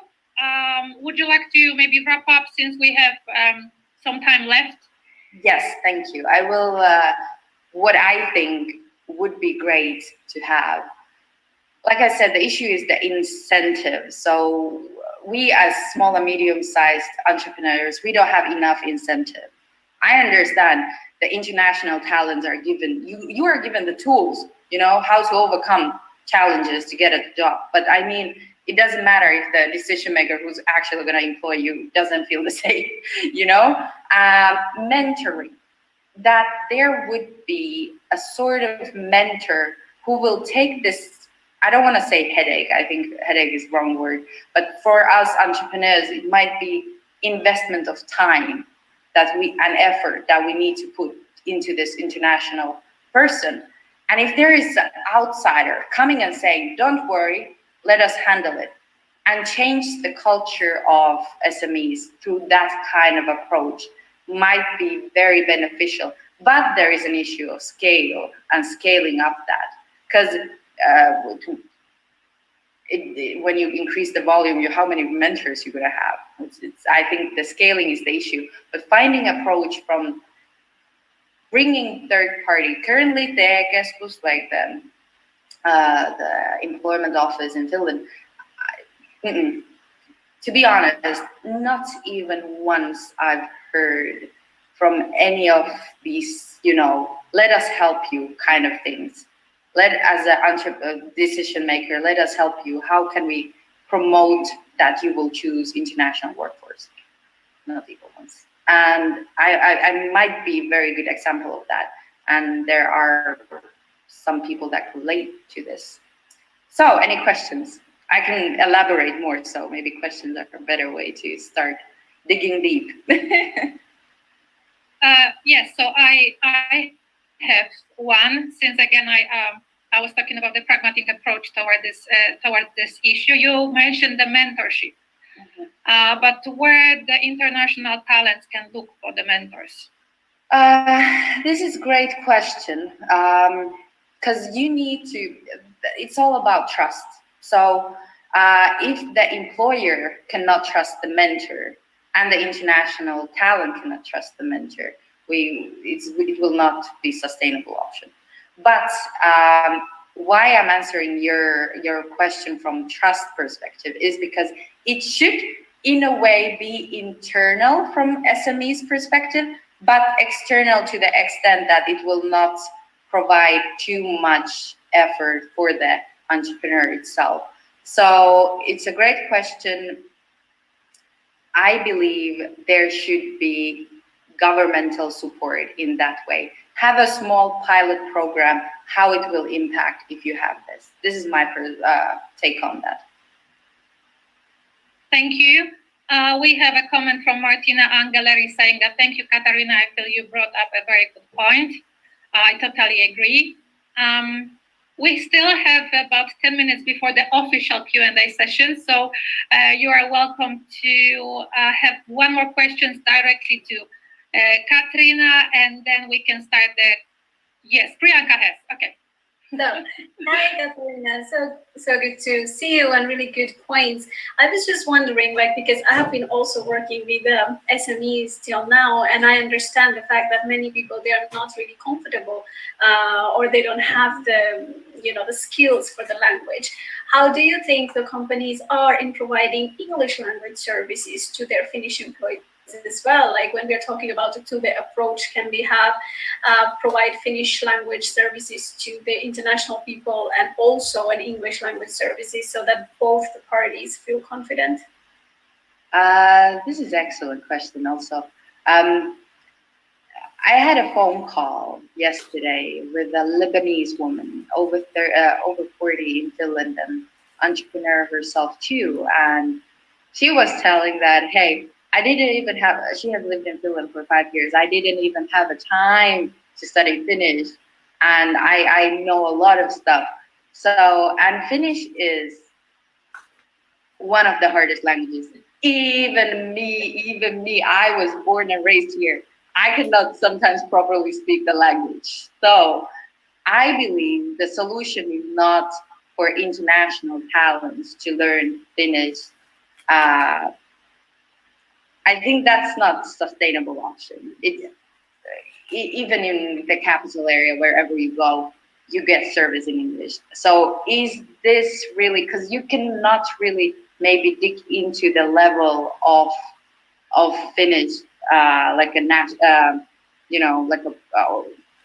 Speaker 1: Would you like to maybe wrap up since we have some time left?
Speaker 5: Yes, thank you. I will, what I think would be great to have, like I said, the issue is the incentive. So we as small and medium-sized entrepreneurs, we don't have enough incentive. I understand the international talents are given, you are given the tools, how to overcome challenges to get a job. But I mean, it doesn't matter if the decision maker who's actually going to employ you doesn't feel the same, mentoring, that there would be a sort of mentor who will take this, I don't want to say headache, I think headache is the wrong word, but for us entrepreneurs, it might be investment of time and effort that we need to put into this international person. And if there is an outsider coming and saying, don't worry, let us handle it, and change the culture of SMEs through that kind of approach might be very beneficial. But there is an issue of scale and scaling up that, because when you increase the volume, how many mentors you're going to have? I think the scaling is the issue, but finding approach from bringing third party. Currently, TE-keskus, like the employment office in Finland, to be honest, not even once I've heard from any of these, let us help you kind of things. As a decision maker, let us help you. How can we promote that you will choose international workforce? Not even once. And I might be a very good example of that. And there are some people that relate to this. So any questions? I can elaborate more, so maybe questions are a better way to start digging deep.
Speaker 1: Yes, so I have one, since again I was talking about the pragmatic approach toward this issue. You mentioned the mentorship, but where the international talents can look for the mentors?
Speaker 5: This is a great question, because it's all about trust. So if the employer cannot trust the mentor and the international talent cannot trust the mentor, it will not be a sustainable option. But why I'm answering your question from trust perspective is because it should, in a way, be internal from SMEs perspective, but external to the extent that it will not provide too much effort for the entrepreneur itself. So it's a great question. I believe there should be governmental support in that way. Have a small pilot program, how it will impact if you have this. This is my take on that.
Speaker 1: Thank you. We have a comment from Martina Angeleri saying that thank you, Katarina. I feel you brought up a very good point. I totally agree. We still have about 10 minutes before the official Q&A session, so you are welcome to have one more question directly to Katrina, and then we can start the... Yes, Priyanka has. Okay.
Speaker 2: No. Hi, Katarina. So good to see you, and really good points. I was just wondering, like, because I have been also working with SMEs till now, and I understand the fact that many people, they are not really comfortable, or they don't have the, the skills for the language. How do you think the companies are in providing English language services to their Finnish employees as well? Like when we're talking about the two-way approach, can we have provide Finnish language services to the international people and also an English language services so that both the parties feel confident?
Speaker 5: This is an excellent question also. I had a phone call yesterday with a Lebanese woman, over 40 in Finland, and entrepreneur herself too. And she was telling that, hey, I didn't even have, she has lived in Finland for 5 years. I didn't even have a time to study Finnish. And I know a lot of stuff. So, and Finnish is one of the hardest languages. Even me, I was born and raised here. I could not sometimes properly speak the language. So I believe the solution is not for international talents to learn Finnish. I think that's not a sustainable option. Even in the capital area, wherever you go, you get service in English. So is this really, because you cannot really maybe dig into the level of Finnish, like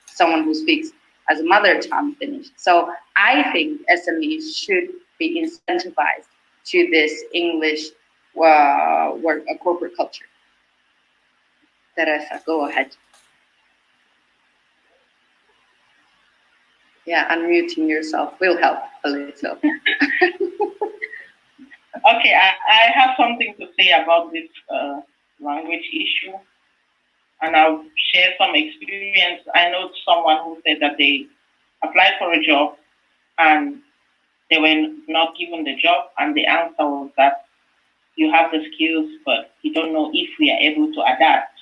Speaker 5: someone who speaks as a mother tongue Finnish. So I think SMEs should be incentivized to this English corporate culture. Teresa, go ahead. Yeah, unmuting yourself will help a little.
Speaker 3: Okay, I have something to say about this language issue, and I'll share some experience. I know someone who said that they applied for a job and they were not given the job, and the answer was that you have the skills, but we don't know if we are able to adapt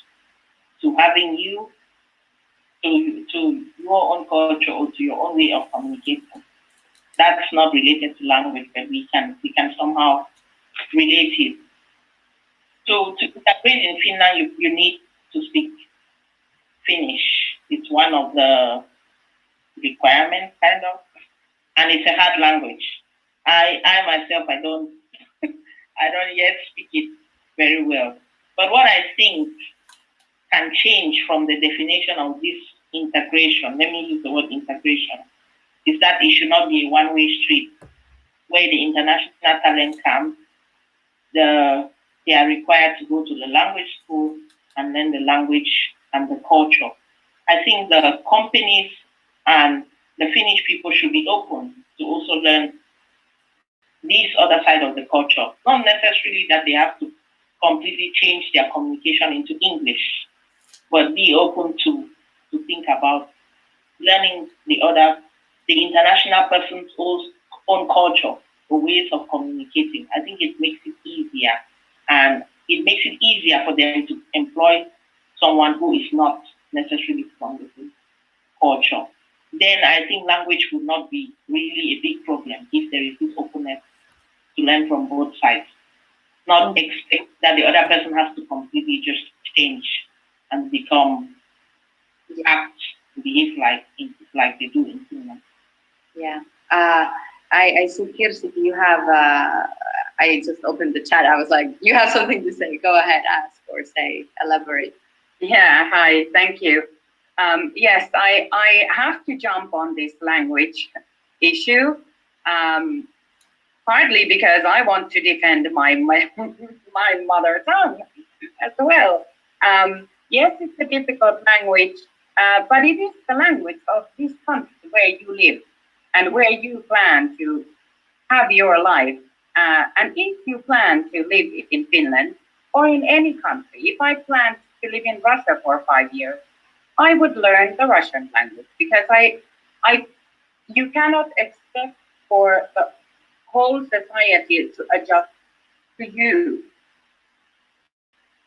Speaker 3: to having you to your own culture or to your own way of communicating. That's not related to language, but we can somehow relate it. So to integrate in Finland, you need to speak Finnish. It's one of the requirements, kind of, and it's a hard language. I myself, I don't yet speak it very well. But what I think can change from the definition of this integration, let me use the word integration, is that it should not be a one-way street where the international talent comes, they are required to go to the language school and then the language and the culture. I think the companies and the Finnish people should be open to also learn this other side of the culture. Not necessarily that they have to completely change their communication into English, but be open to think about learning the international person's own culture or ways of communicating. I think it makes it easier, and it makes it easier for them to employ someone who is not necessarily from the same culture. Then I think language would not be really a big problem if there is this openness to learn from both sides. Not expect that the other person has to completely just change and behave like they do in Finland.
Speaker 5: Yeah. I see, Kirsi, you have, I just opened the chat. I was like, you have something to say. Go ahead, ask or say, elaborate.
Speaker 4: Yeah, hi, thank you. Yes, I have to jump on this language issue, partly because I want to defend my mother tongue as well. Yes, it's a difficult language, but it is the language of this country where you live and where you plan to have your life. And if you plan to live in Finland or in any country, if I plan to live in Russia for 5 years, I would learn the Russian language because you cannot expect for the whole society to adjust to you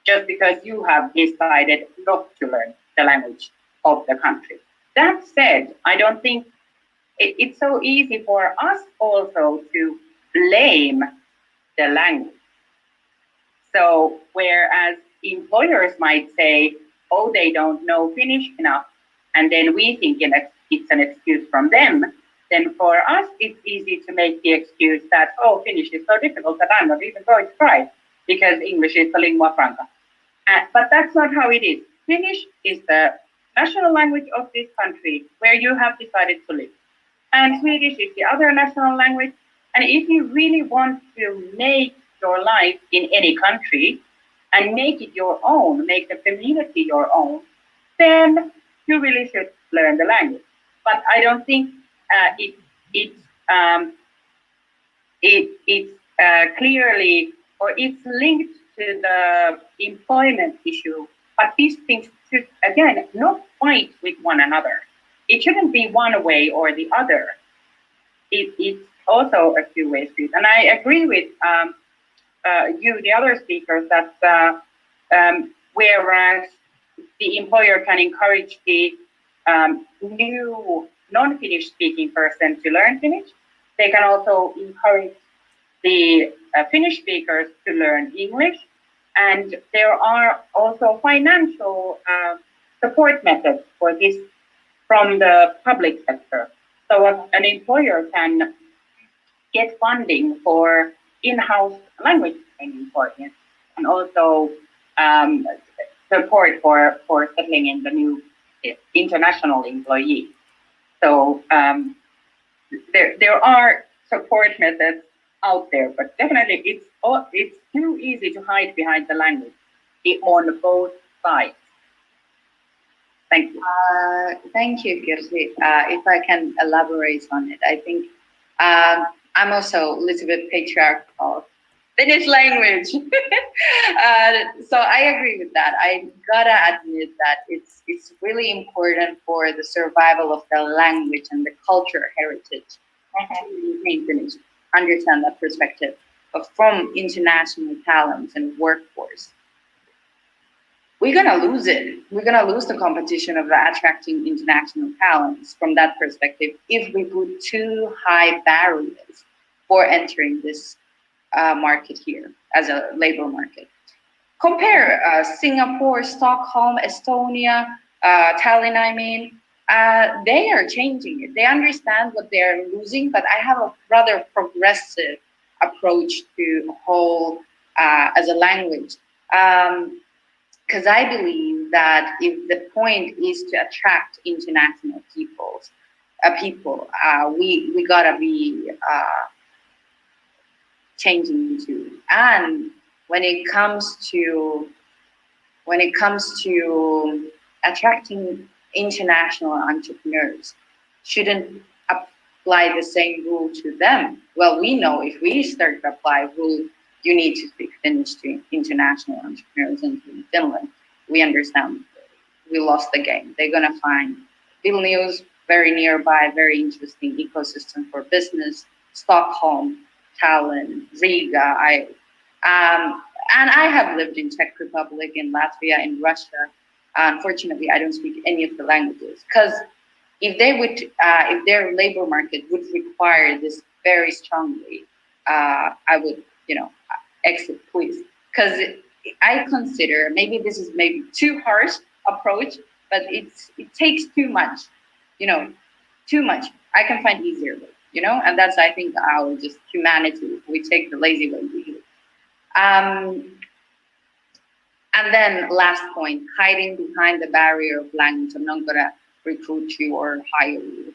Speaker 4: just because you have decided not to learn the language of the country. That said, I don't think it's so easy for us also to blame the language. So whereas employers might say, oh, they don't know Finnish enough, and then we think it's an excuse from them, then for us it's easy to make the excuse that, oh, Finnish is so difficult that I'm not even going to try because English is the lingua franca. But that's not how it is. Finnish is the national language of this country where you have decided to live. And Swedish is the other national language. And if you really want to make your life in any country and make it your own, make the community your own, then you really should learn the language. But I don't think it's clearly, or it's linked to the employment issue. But these things should, again, not fight with one another. It shouldn't be one way or the other. It's also a two-way street. And I agree with you, the other speakers, that whereas the employer can encourage the new non-Finnish speaking person to learn Finnish, they can also encourage the Finnish speakers to learn English. And there are also financial support methods for this from the public sector. So an employer can get funding for in-house language training for it, and also support for settling in the new international employee. So there are support methods out there, but definitely it's too easy to hide behind the language on both sides. Thank you.
Speaker 5: Thank you, Kirsi. If I can elaborate on it, I think I'm also a little bit patriarchal. Finnish language. So I agree with that. I gotta admit that it's really important for the survival of the language and the culture heritage to maintain Finnish. Understand that perspective from international talents and workforce. We're gonna lose it. We're gonna lose the competition of attracting international talents from that perspective if we put too high barriers for entering this market here as a labor market. Compare Singapore, Stockholm, Estonia, Tallinn, I mean, they are changing it. They understand what they're losing, but I have a rather progressive approach to whole as a language. Because I believe that if the point is to attract international people, we gotta be changing into. And when it comes to attracting international entrepreneurs, shouldn't apply the same rule to them. Well, we know if we start to apply rule, you need to speak Finnish to international entrepreneurs in Finland. We understand we lost the game. They're gonna find Vilnius very nearby, very interesting ecosystem for business. Stockholm, Tallinn, Riga. And I have lived in Czech Republic, in Latvia, in Russia. Unfortunately, I don't speak any of the languages because if their labor market would require this very strongly, I would, exit, please. Because I consider maybe this is maybe too harsh approach, but it takes too much, too much. I can find easier way, and that's I think our just humanity. We take the lazy way usually. And then last point, hiding behind the barrier of language. I'm not gonna recruit you or hire you.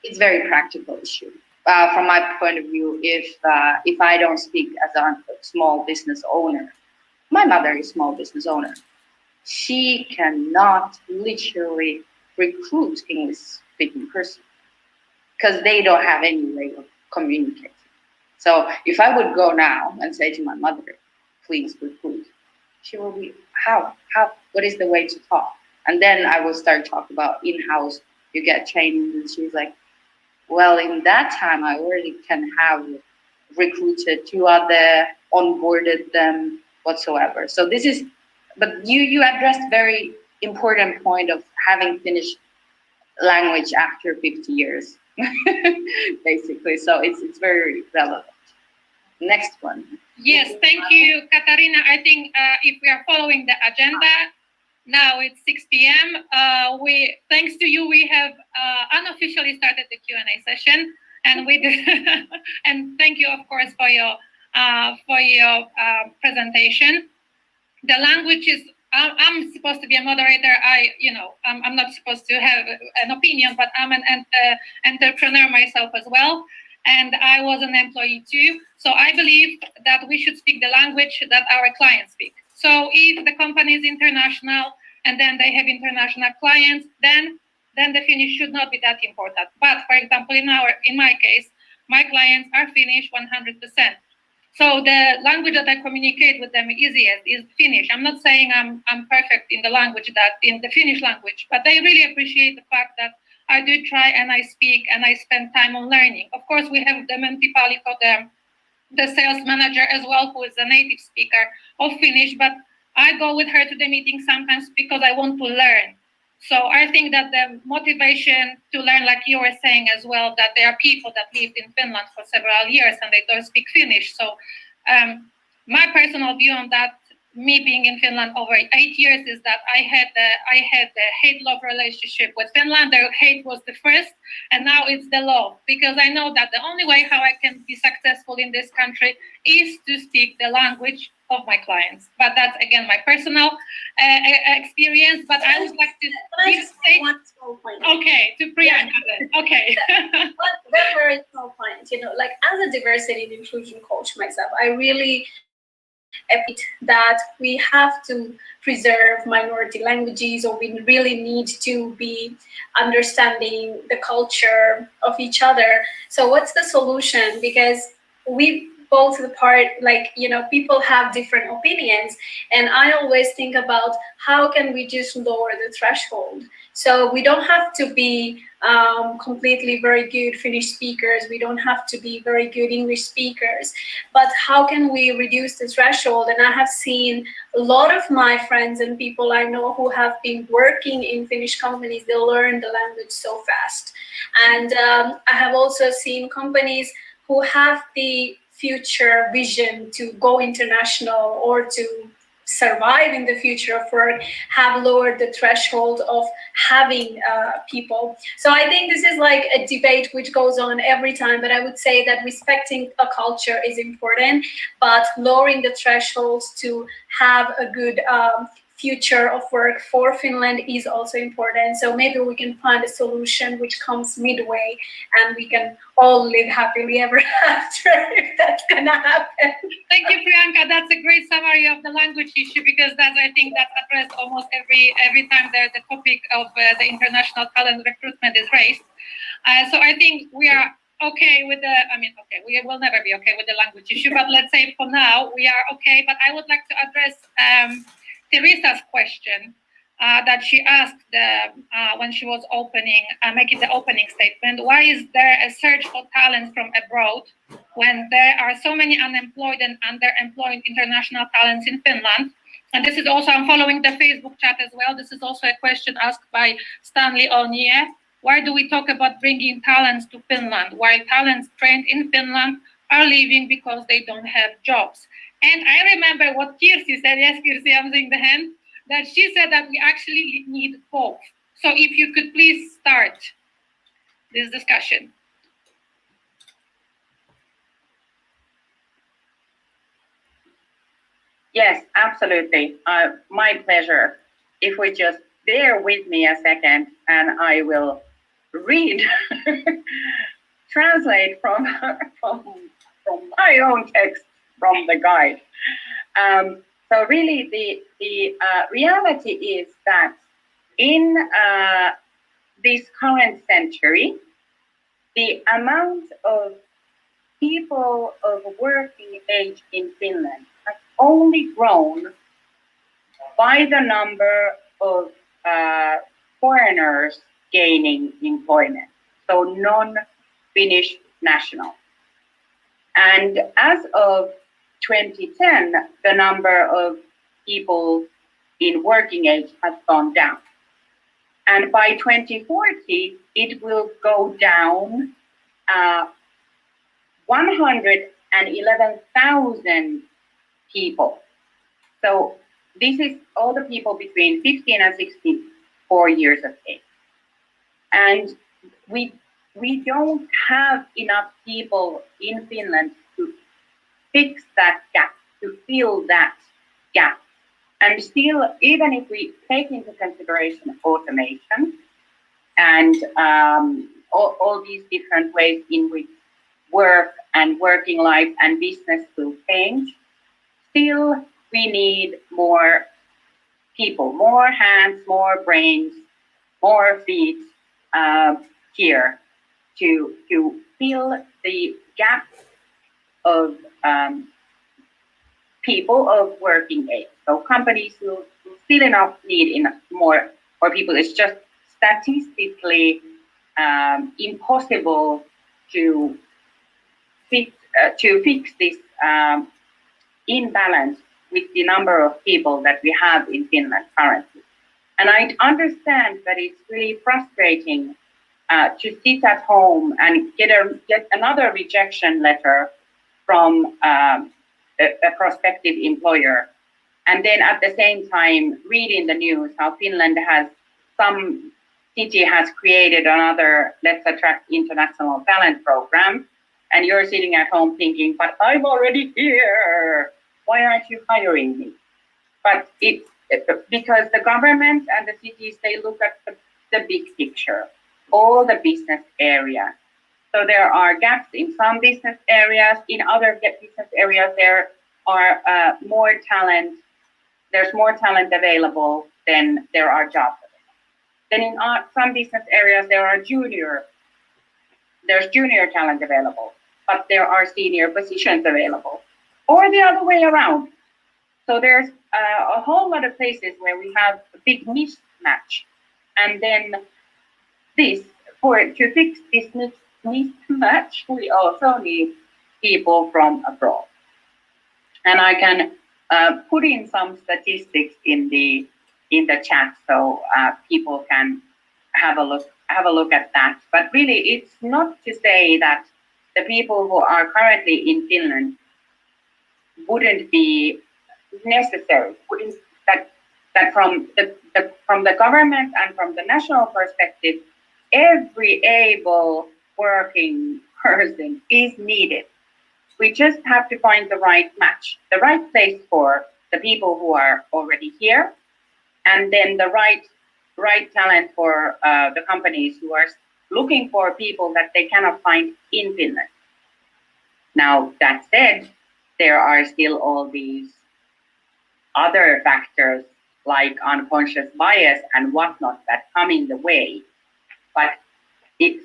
Speaker 5: It's a very practical issue. From my point of view, if I don't speak as a small business owner, my mother is a small business owner. She cannot literally recruit English-speaking person because they don't have any way of communicating. So if I would go now and say to my mother, please recruit, she will be, how, what is the way to talk? And then I will start talking about in-house, you get training. And she's like, well, in that time, I already can have recruited 2 other, onboarded them whatsoever. So this is, but you addressed very important point of having Finnish language after 50 years, basically. So it's very relevant. Next one.
Speaker 1: Yes, thank you, Katarina. I think if we are following the agenda, now it's 6 p.m. Thanks to you, we have unofficially started the Q&A session, and we did, and thank you, of course, for your presentation. The language is. I'm supposed to be a moderator. I'm not supposed to have an opinion, but I'm an entrepreneur myself as well, and I was an employee too. So I believe that we should speak the language that our clients speak. So if the company is international and then they have international clients, then the Finnish should not be that important. But for example, in my case, my clients are Finnish 100%. So the language that I communicate with them easiest is Finnish. I'm not saying I'm perfect in the language, in the Finnish language, but they really appreciate the fact that I do try and I speak and I spend time on learning. Of course, we have the Mentipaliko, the sales manager as well, who is a native speaker of Finnish, but I go with her to the meeting sometimes because I want to learn. So I think that the motivation to learn, like you were saying as well, that there are people that lived in Finland for several years and they don't speak Finnish. So my personal view on that, me being in Finland over 8 years, is that I had the hate-love relationship with Finland. The hate was the first, and now it's the love, because I know that the only way how I can be successful in this country is to speak the language of my clients. But that's again my personal experience. But I would like to
Speaker 2: say one small point.
Speaker 1: Okay, to Priyanka. Yeah. Okay.
Speaker 2: One very small point. Like as a diversity and inclusion coach myself, I really appreciate that we have to preserve minority languages, or we really need to be understanding the culture of each other. So what's the solution? Because we both the part, people have different opinions, and I always think about how can we just lower the threshold. So we don't have to be completely very good Finnish speakers. We don't have to be very good English speakers, but how can we reduce the threshold? And I have seen a lot of my friends and people I know who have been working in Finnish companies, they learn the language so fast. And I have also seen companies who have the future vision to go international or to survive in the future of work, have lowered the threshold of having people. So I think this is like a debate which goes on every time, but I would say that respecting a culture is important, but lowering the thresholds to have a good future of work for Finland is also important. So maybe we can find a solution which comes midway and we can all live happily ever after, if that's gonna happen.
Speaker 1: Thank you, Priyanka. That's a great summary of the language issue, because I think that's addressed almost every time the topic of the international talent recruitment is raised. So I think we are okay with we will never be okay with the language issue, but let's say for now we are okay. But I would like to address Teresa's question that she asked when she was making the opening statement. Why is there a search for talent from abroad when there are so many unemployed and underemployed international talents in Finland? And this is also, I'm following the Facebook chat as well. This is also a question asked by Stanley O'Neill. Why do we talk about bringing talents to Finland while talents trained in Finland are leaving because they don't have jobs? And I remember what Kirsi said. Yes, Kirsi, I'm seeing the hand. That she said that we actually need both. So if you could please start this discussion.
Speaker 4: Yes, absolutely. My pleasure. If we just bear with me a second, and I will read, translate from my own text from the guide. So really, the reality is that in this current century, the amount of people of working age in Finland has only grown by the number of foreigners gaining employment, so non-Finnish national. And as of 2010, the number of people in working age has gone down. And by 2040, it will go down 111,000 people. So this is all the people between 15 and 64 years of age. And we don't have enough people in Finland to fix that gap, to fill that gap. And still, even if we take into consideration automation and all these different ways in which work and working life and business will change, still we need more people, more hands, more brains, more feet here to fill the gap of people of working age. So companies will still enough need more people. It's just statistically impossible to fix this imbalance with the number of people that we have in Finland currently. And I understand that it's really frustrating to sit at home and get another rejection letter from a prospective employer, and then at the same time read in the news how Finland some city has created another Let's Attract International Talent program, and you're sitting at home thinking, but I'm already here, why aren't you hiring me? But it's because the government and the cities, they look at the big picture, all the business areas. So there are gaps in some business areas. In other business areas, there are more talent. There's more talent available than there are jobs available. Then in some business areas, there's junior talent available, but there are senior positions available, or the other way around. So there's a whole lot of places where we have a big mismatch, and then to fix this mismatch, we also need people from abroad. And I can put in some statistics in the chat so people can have a look at that. But really, it's not to say that the people who are currently in Finland wouldn't be necessary. That from the government and from the national perspective, every able working person is needed. We just have to find the right match, the right place for the people who are already here, and then the right talent for the companies who are looking for people that they cannot find in Finland. Now, that said, there are still all these other factors like unconscious bias and whatnot that come in the way. But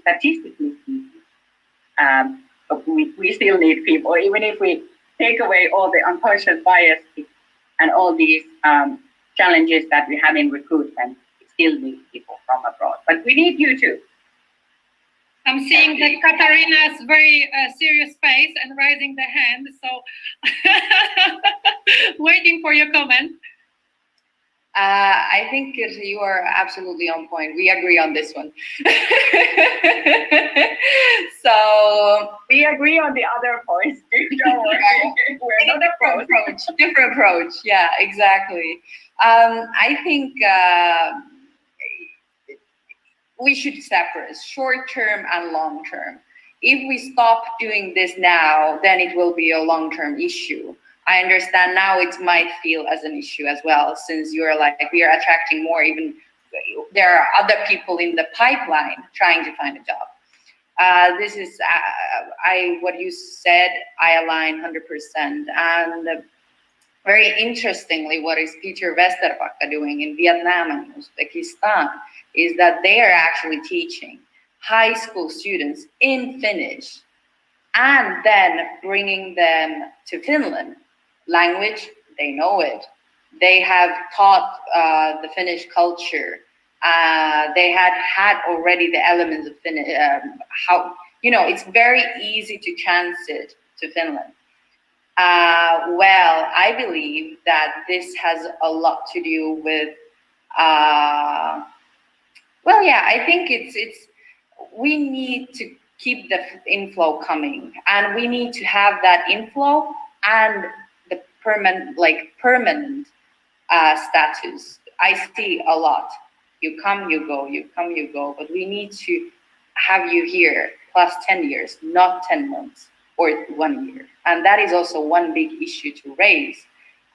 Speaker 4: statistically speaking, we still need people, even if we take away all the unconscious bias and all these challenges that we have in recruitment, we still need people from abroad. But we need you too.
Speaker 1: I'm seeing that Katarina's very serious face and raising the hand, so waiting for your comment.
Speaker 5: I think you are absolutely on point. We agree on this one. So
Speaker 4: we agree on the other points too. Don't worry. We're not
Speaker 5: different approach. Yeah, exactly. I think we should separate short-term and long-term. If we stop doing this now, then it will be a long-term issue. I understand now it might feel as an issue as well, since you're like, we are attracting more, even there are other people in the pipeline trying to find a job. This is, what you said, I align 100%. And very interestingly, what is Peter Westerbakke doing in Vietnam and Uzbekistan is that they are actually teaching high school students in Finnish and then bringing them to Finland. Language, they know it. They have taught the Finnish culture They had already the elements of how, it's very easy to transit to Finland. Well, I believe that this has a lot to do with, well, yeah, I think we need to keep the inflow coming, and we need to have that inflow and the permanent status. I see a lot. You come, you go, you come, you go, but we need to have you here plus 10 years, not 10 months or 1 year. And that is also one big issue to raise.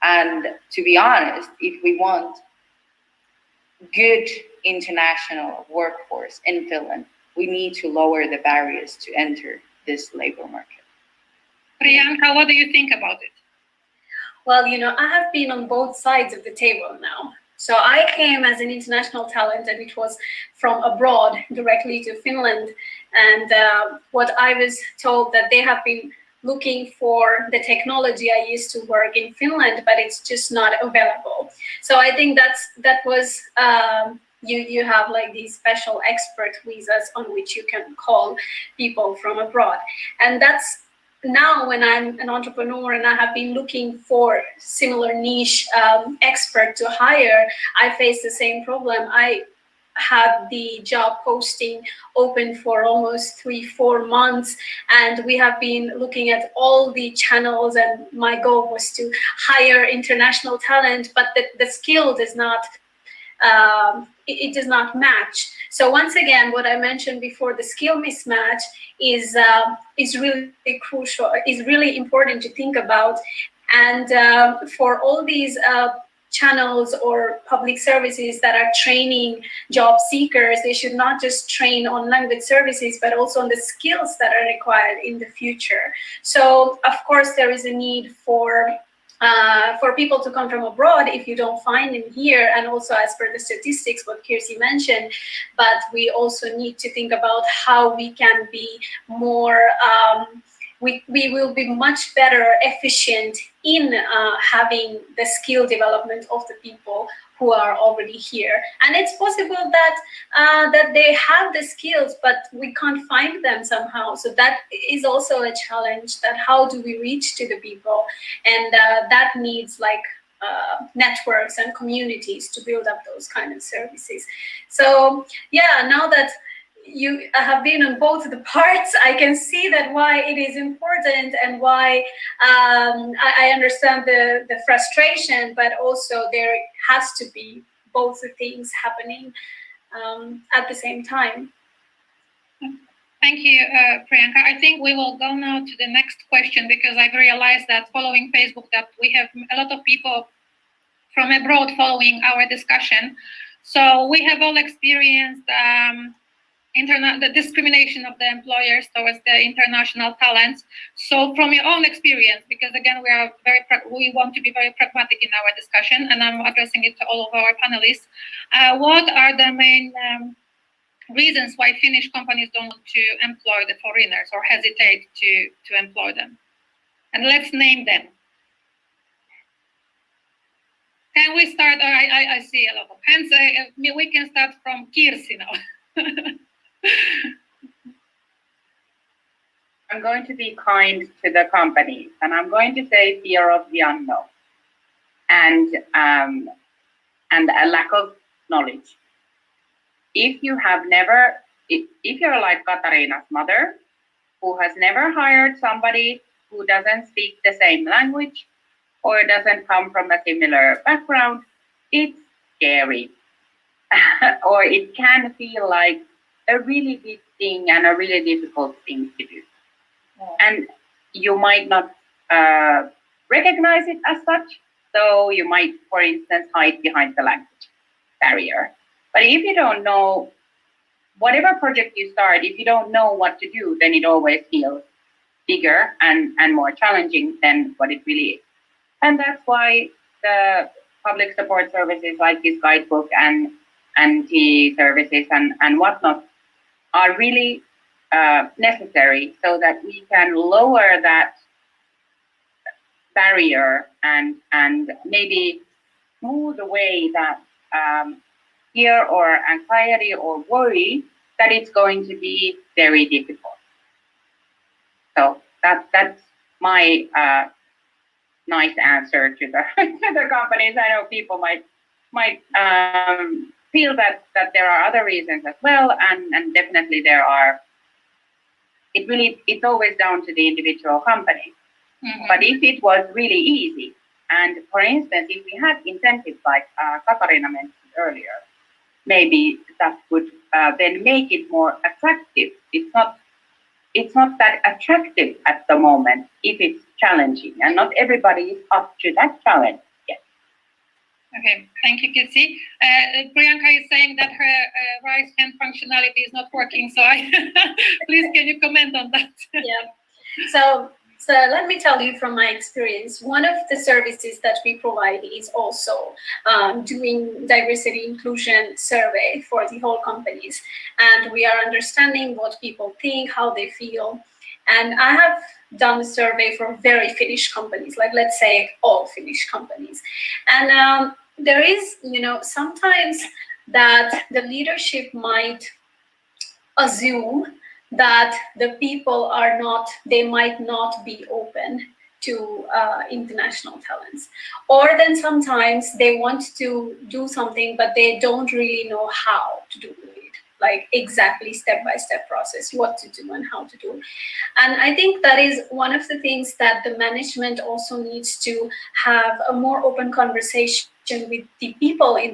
Speaker 5: And to be honest, if we want good international workforce in Finland, we need to lower the barriers to enter this labor market.
Speaker 1: Priyanka, what do you think about it?
Speaker 2: Well, I have been on both sides of the table now. So I came as an international talent, and it was from abroad directly to Finland. And what I was told that they have been looking for the technology I used to work in Finland, but it's just not available. So I think that was you have like these special expert visas on which you can call people from abroad, and that's. Now, when I'm an entrepreneur and I have been looking for similar niche expert to hire, I face the same problem. I had the job posting open for almost 3-4 months, and we have been looking at all the channels, and my goal was to hire international talent, but the skill does not it does not match. So once again, what I mentioned before, the skill mismatch is really crucial, is really important to think about. And for all these channels or public services that are training job seekers, they should not just train on language services, but also on the skills that are required in the future. So of course, there is a need for people to come from abroad if you don't find them here, and also as per the statistics what Kirsi mentioned, but we also need to think about how we can be more we will be much better efficient in having the skill development of the people who are already here. And it's possible that that they have the skills, but we can't find them somehow. So that is also a challenge, that how do we reach to the people? And that needs like networks and communities to build up those kind of services. So yeah, now that you have been on both the parts, I can see that why it is important, and why I understand the frustration, but also there has to be both the things happening at the same time.
Speaker 1: Thank you, Priyanka. I think we will go now to the next question, because I've realized that following Facebook that we have a lot of people from abroad following our discussion. So we have all experienced the discrimination of the employers towards the international talents. So from your own experience, because again, we want to be very pragmatic in our discussion, and I'm addressing it to all of our panelists. What are the main reasons why Finnish companies don't want to employ the foreigners or hesitate to employ them? And let's name them. Can we start? I see a lot of hands. We can start from Kirsi now.
Speaker 4: I'm going to be kind to the companies, and I'm going to say fear of the unknown and a lack of knowledge. If you're like Katarina's mother, who has never hired somebody who doesn't speak the same language or doesn't come from a similar background, it's scary. Or it can feel like a really big thing and a really difficult thing to do. Yeah. And you might not recognize it as such, so you might, for instance, hide behind the language barrier. But if you don't know, whatever project you start, if you don't know what to do, then it always feels bigger and more challenging than what it really is. And that's why the public support services like this guidebook and TE services and whatnot are really necessary, so that we can lower that barrier and maybe smooth away that fear or anxiety or worry that it's going to be very difficult. So that's my nice answer to the to the companies. I know people might feel that there are other reasons as well, and definitely there are. It's always down to the individual company.
Speaker 1: Mhm.
Speaker 4: But if it was really easy, and for instance, if we had incentives like Katarina mentioned earlier, maybe that would then make it more attractive. It's not that attractive at the moment if it's challenging, and not everybody is up to that challenge yet.
Speaker 1: Okay, thank you, Kitsi. Priyanka is saying that her right hand functionality is not working, so please can you comment on that?
Speaker 2: Yeah. So let me tell you from my experience, one of the services that we provide is also doing diversity inclusion survey for the whole companies. And we are understanding what people think, how they feel. And I have done the survey for very Finnish companies, like let's say all Finnish companies. And there is, sometimes that the leadership might assume that the people they might not be open to international talents. Or then sometimes they want to do something, but they don't really know how to do it, like exactly step-by-step process, what to do and how to do. And I think that is one of the things that the management also needs to have a more open conversation with the people in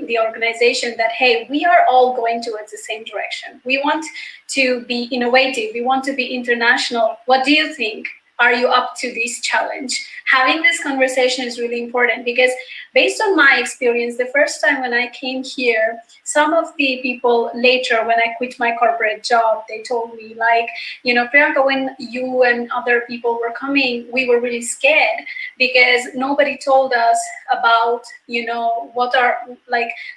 Speaker 2: the organization, that hey, we are all going towards the same direction. We want to be innovative, we want to be international. What do you think? Are you up to this challenge? Having this conversation is really important, because based on my experience, the first time when I came here, some of the people later, when I quit my corporate job, they told me like, Priyanka, when you and other people were coming, we were really scared because nobody told us about,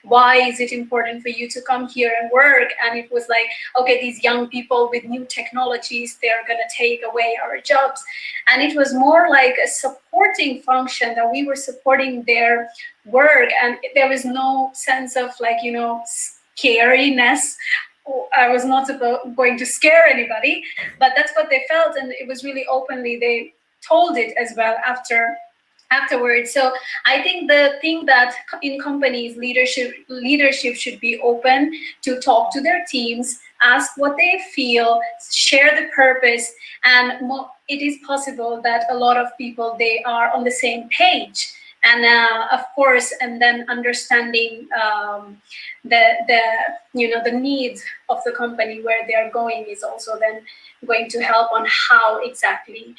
Speaker 2: why is it important for you to come here and work? And it was like, okay, these young people with new technologies, they're going to take away our jobs. And it was more like a supporting function, that we were supporting their work, and there was no sense of scariness. I was not going to scare anybody, but that's what they felt, and it was really openly, they told it as well afterwards. So I think the thing that in companies, leadership should be open to talk to their teams, ask what they feel, share the purpose, and it is possible that a lot of people, they are on the same page. And of course, and then understanding the needs of the company, where they are going, is also then going to help on how exactly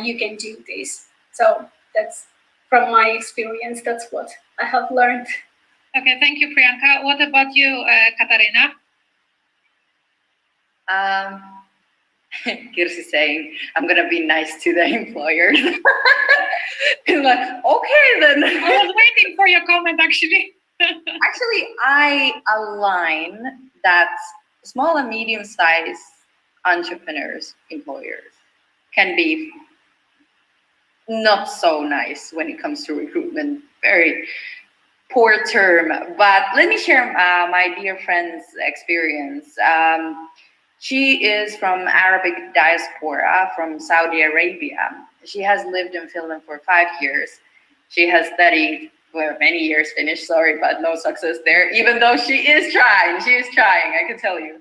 Speaker 2: you can do this. So that's from my experience. That's what I have learned.
Speaker 1: Okay, thank you, Priyanka. What about you, Katarina?
Speaker 5: Kirsi saying, I'm gonna be nice to the employers. I'm like, okay then.
Speaker 1: I was waiting for your comment, actually.
Speaker 5: Actually, I align that small and medium-sized entrepreneurs, employers, can be not so nice when it comes to recruitment. Very poor term. But let me share my dear friend's experience. She is from Arabic diaspora from Saudi Arabia. She has lived in Finland for 5 years. She has studied for many years Finnish, sorry, but no success there, even though she is trying, I can tell you.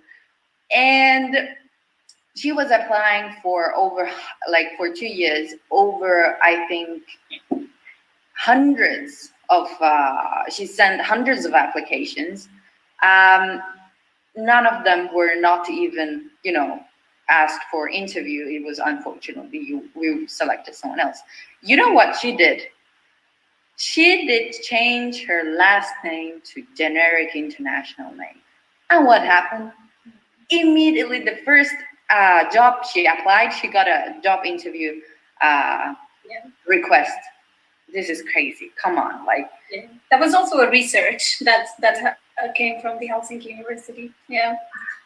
Speaker 5: And she was applying for for 2 years, over, I think, she sent hundreds of applications. None of them were not even, asked for interview. It was unfortunately, we selected someone else. You know what she did? She did change her last name to generic international name. And what happened? Immediately, the first job she applied, she got a job interview request. This is crazy. Come on,
Speaker 2: Yeah. That was also a research that came from the Helsinki University. Yeah.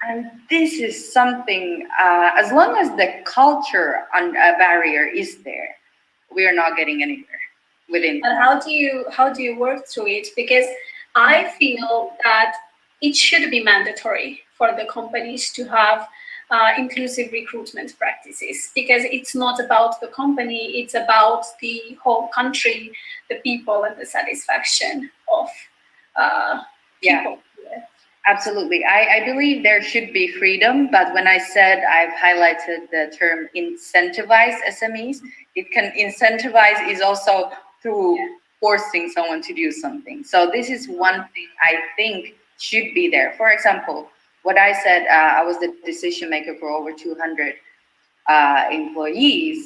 Speaker 5: And this is something. As long as the culture barrier is there, we are not getting anywhere within.
Speaker 2: And how do you work through it? Because I feel that it should be mandatory for the companies to have inclusive recruitment practices, because it's not about the company, it's about the whole country, the people, and the satisfaction of people.
Speaker 5: Yeah. Absolutely. I believe there should be freedom, but when I said I've highlighted the term incentivize SMEs, it can incentivize is also through forcing someone to do something. So this is one thing I think should be there. For example, what I said, I was the decision maker for over 200 employees.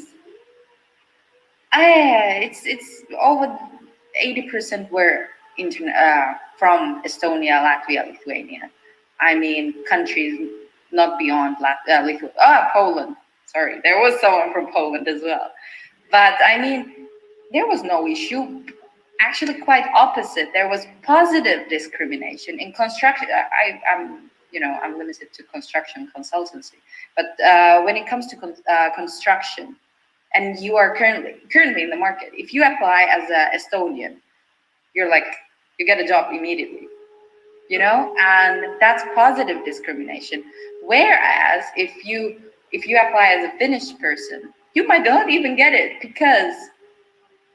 Speaker 5: It's over 80% were from Estonia, Latvia, Lithuania. I mean, countries not beyond Poland. Sorry, there was someone from Poland as well. But I mean, there was no issue. Actually, quite opposite. There was positive discrimination in construction. I'm limited to construction consultancy, but when it comes to construction, and you are currently in the market, if you apply as an Estonian, you get a job immediately, and that's positive discrimination. Whereas if you apply as a Finnish person, you might not even get it, because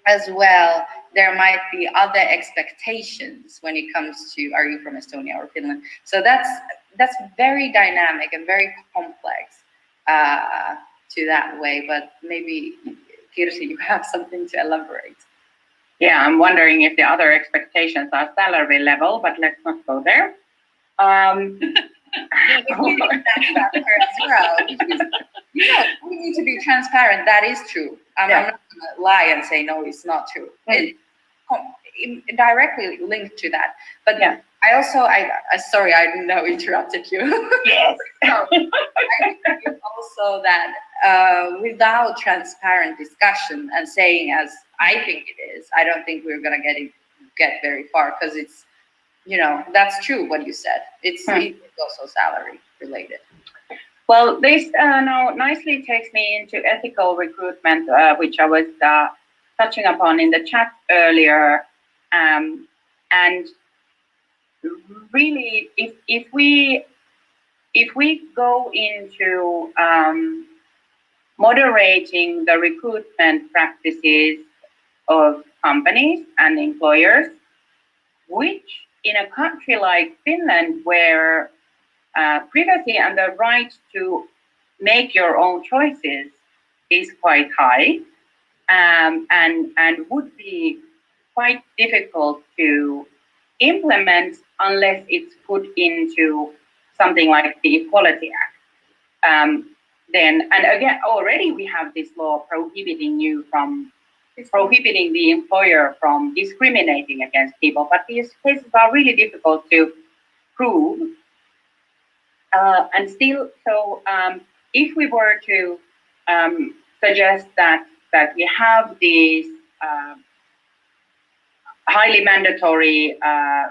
Speaker 5: as well there might be other expectations when it comes to, are you from Estonia or Finland? So that's very dynamic and very complex to that way. But maybe Kirsi, you have something to elaborate.
Speaker 4: Yeah, I'm wondering if the other expectations are salary level, but let's not go there.
Speaker 5: We need to be transparent. That is true. I'm not going to lie and say no, it's not true. It's directly linked to that. But yeah, sorry, I know interrupted you.
Speaker 3: Yes.
Speaker 5: I think also that without transparent discussion and saying as I think it is, I don't think we're gonna get very far, because it's, that's true what you said. It's also salary related.
Speaker 4: Well, this now nicely takes me into ethical recruitment, which I was touching upon in the chat earlier. And really, if we go into moderating the recruitment practices of companies and employers, which in a country like Finland, where privacy and the right to make your own choices is quite high, and would be quite difficult to implement unless it's put into something like the Equality Act. Then, and again, already we have this law prohibiting the employer from discriminating against people, but these cases are really difficult to prove. And still, so if we were to suggest that we have these highly mandatory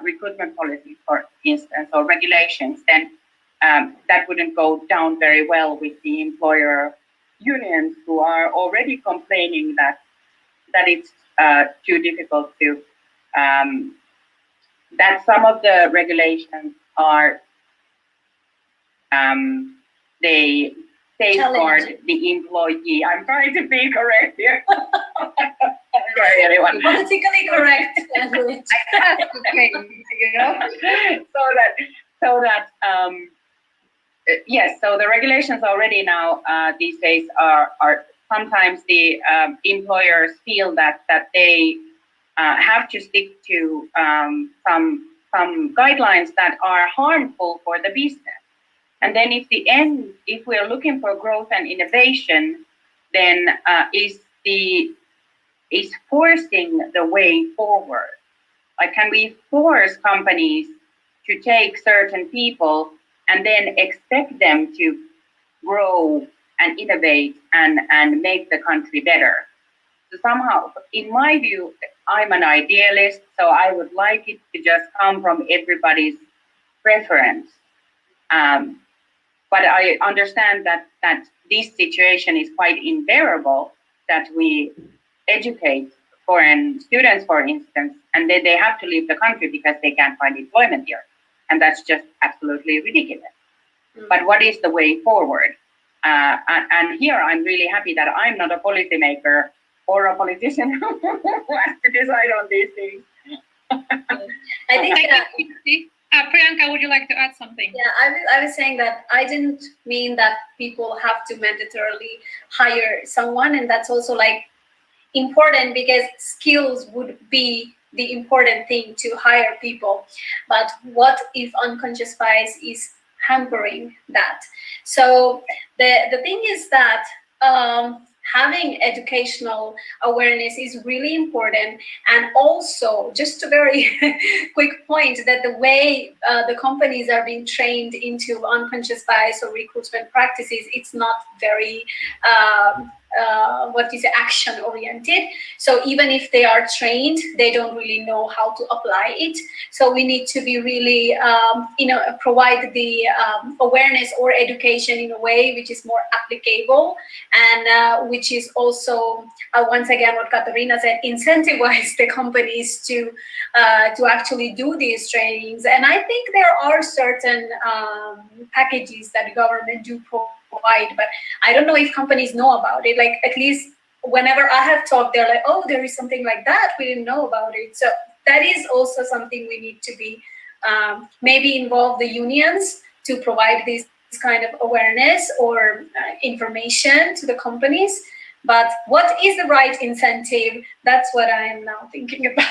Speaker 4: recruitment policies, for instance, or regulations, then that wouldn't go down very well with the employer unions, who are already complaining that it's too difficult to, that some of the regulations are, they safeguard the employee. I'm trying to be correct here. Sorry, everyone.
Speaker 2: Politically correct.
Speaker 4: Yes, so the regulations already now these days are sometimes the employers feel that they have to stick to some guidelines that are harmful for the business. And then if we're looking for growth and innovation, then is forcing the way forward. Like, can we force companies to take certain people and then expect them to grow and innovate and make the country better? So somehow, in my view, I'm an idealist, so I would like it to just come from everybody's preference. But I understand that this situation is quite unbearable, that we educate foreign students, for instance, and then they have to leave the country because they can't find employment here. And that's just absolutely ridiculous. But what is the way forward? And here I'm really happy that I'm not a policymaker or a politician who has to decide on these things.
Speaker 2: I think
Speaker 1: Thank you. Priyanka, would you like to add something?
Speaker 2: Yeah, I was saying that I didn't mean that people have to mandatorily hire someone, and that's also like important because skills would be the important thing to hire people. But what if unconscious bias is hampering that? So the thing is that having educational awareness is really important, and also just a very quick point that the way the companies are being trained into unconscious bias or recruitment practices, it's not very action oriented. So even if they are trained, they don't really know how to apply it. So we need to be really provide the awareness or education in a way which is more applicable, and which is also once again what Katarina said, incentivize the companies to actually do these trainings. And I think there are certain packages that the government do provide, but I don't know if companies know about it. Like, at least whenever I have talked, they're like, oh, there is something like that, we didn't know about it. So that is also something we need to be maybe involve the unions to provide this kind of awareness or information to the companies. But what is the right incentive? That's what I am now thinking about.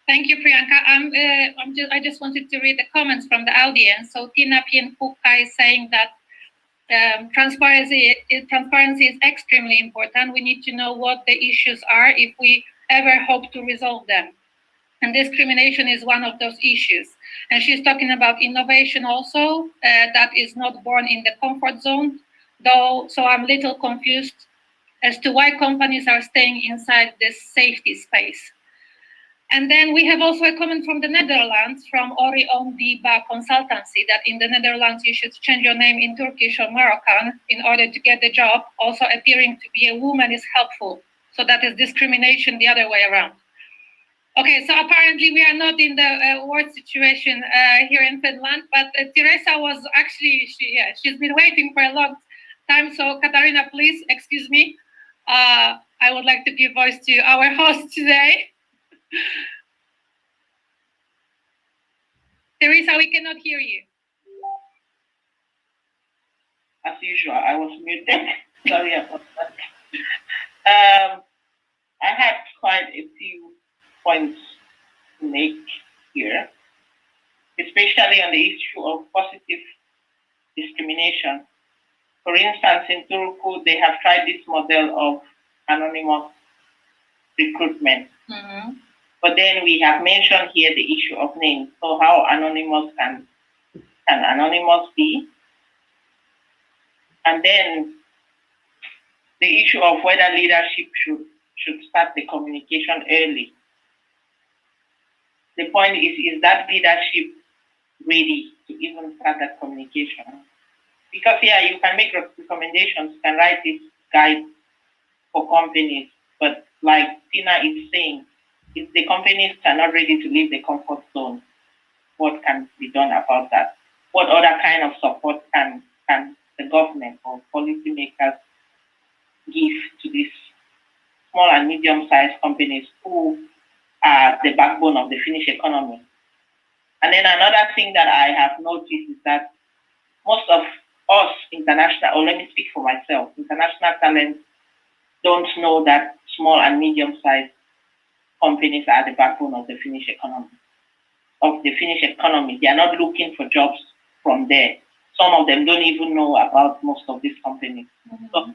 Speaker 1: Thank you, Priyanka. I just wanted to read the comments from the audience. So Tina Pienpukka is saying that transparency is extremely important. We need to know what the issues are if we ever hope to resolve them. And discrimination is one of those issues. And she's talking about innovation also, that is not born in the comfort zone, though. So I'm a little confused as to why companies are staying inside this safety space. And then we have also a comment from the Netherlands, from Ori Ondiba Consultancy, that in the Netherlands you should change your name in Turkish or Moroccan in order to get the job. Also, appearing to be a woman is helpful. So that is discrimination the other way around. Okay, so apparently we are not in the worst situation here in Finland, but Teresa was actually, she's been waiting for a long time. So Katarina, please excuse me. I would like to give voice to our host today. Teresa, we cannot hear you.
Speaker 3: As usual, I was muted. Sorry about that. I had quite a few points to make here, especially on the issue of positive discrimination. For instance, in Turku, they have tried this model of anonymous recruitment.
Speaker 1: Mm-hmm.
Speaker 3: But then we have mentioned here the issue of names. So how anonymous can anonymous be? And then the issue of whether leadership should start the communication early. The point is that leadership ready to even start that communication? Because you can make recommendations, you can write this guide for companies, but like Tina is saying, if the companies are not ready to leave the comfort zone, what can be done about that? What other kind of support can the government or policymakers give to these small and medium-sized companies who are the backbone of the Finnish economy? And then another thing that I have noticed is that most of us international, or let me speak for myself, international talents don't know that small and medium-sized companies are the backbone of the Finnish economy. They are not looking for jobs from there. Some of them don't even know about most of these companies. Mm-hmm. So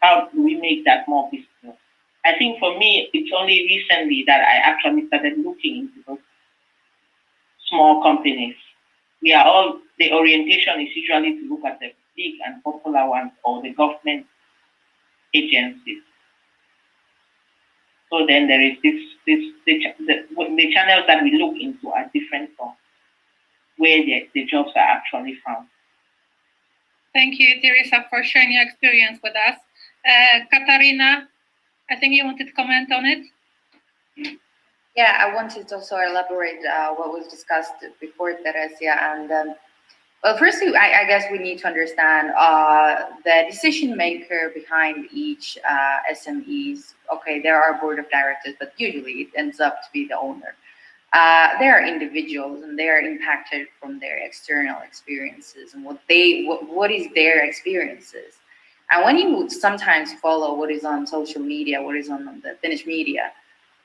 Speaker 3: how do we make that more visible? I think for me, it's only recently that I actually started looking into those small companies. The orientation is usually to look at the big and popular ones or the government agencies. So then there is the channels that we look into are different from where the jobs are actually found.
Speaker 1: Thank you, Teresa, for sharing your experience with us. Katarina, I think you wanted to comment on it.
Speaker 5: Yeah, I wanted to also elaborate what was discussed before, Teresia. And well, firstly, I guess we need to understand the decision maker behind each SMEs. Okay, there are board of directors, but usually it ends up to be the owner. They are individuals, and they are impacted from their external experiences and what is their experiences. And when you sometimes follow what is on social media, what is on the Finnish media,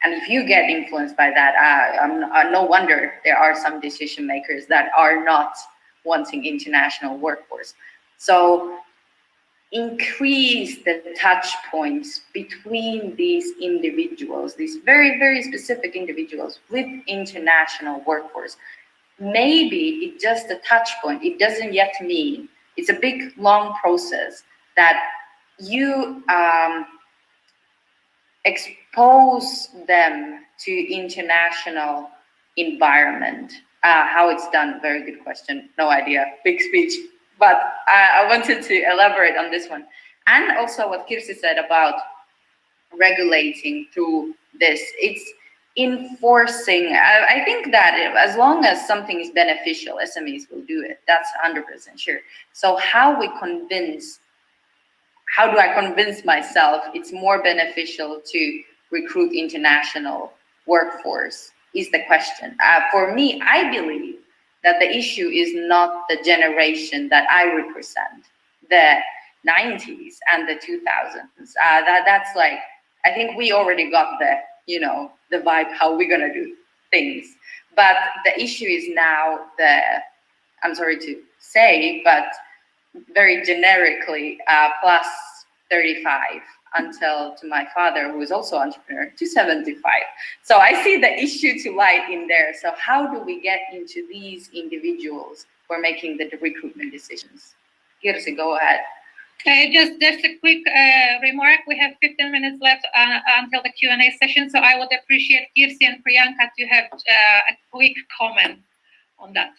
Speaker 5: and if you get influenced by that, no wonder there are some decision makers that are not wanting international workforce. So increase the touch points between these individuals, these very, very specific individuals with international workforce. Maybe it's just a touch point. It doesn't yet mean it's a big, long process that you expose them to international environment. How it's done, very good question. No idea, big speech. But I wanted to elaborate on this one. And also what Kirsi said about regulating through this. It's enforcing. I think that as long as something is beneficial, SMEs will do it. That's 100% sure. So how do I convince myself it's more beneficial to recruit international workforce is the question. For me, I believe that the issue is not the generation that I represent, the 90s and the 2000s. That's like, I think we already got the vibe how we're gonna do things. But the issue is now I'm sorry to say, but very generically, plus 35 until to my father, who is also entrepreneur, to 75. So I see the issue to light in there. So how do we get into these individuals who are making the recruitment decisions? Kirsi, go ahead.
Speaker 1: Just a quick remark. We have 15 minutes left until the Q&A session. So I would appreciate Kirsi and Priyanka to have a quick comment on that.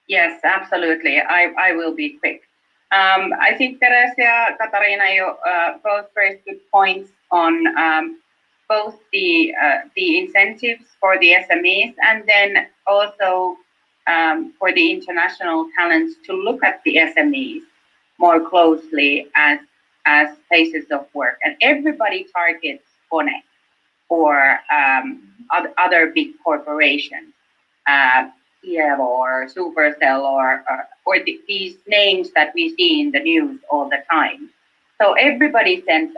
Speaker 4: Yes, absolutely. I will be quick. I think Teresia, Katarina, you both raised good points on both the incentives for the SMEs and then also for the international talents to look at the SMEs more closely as places of work. And everybody targets Kone or other big corporations. Kiev or Supercell or these names that we see in the news all the time. So everybody sends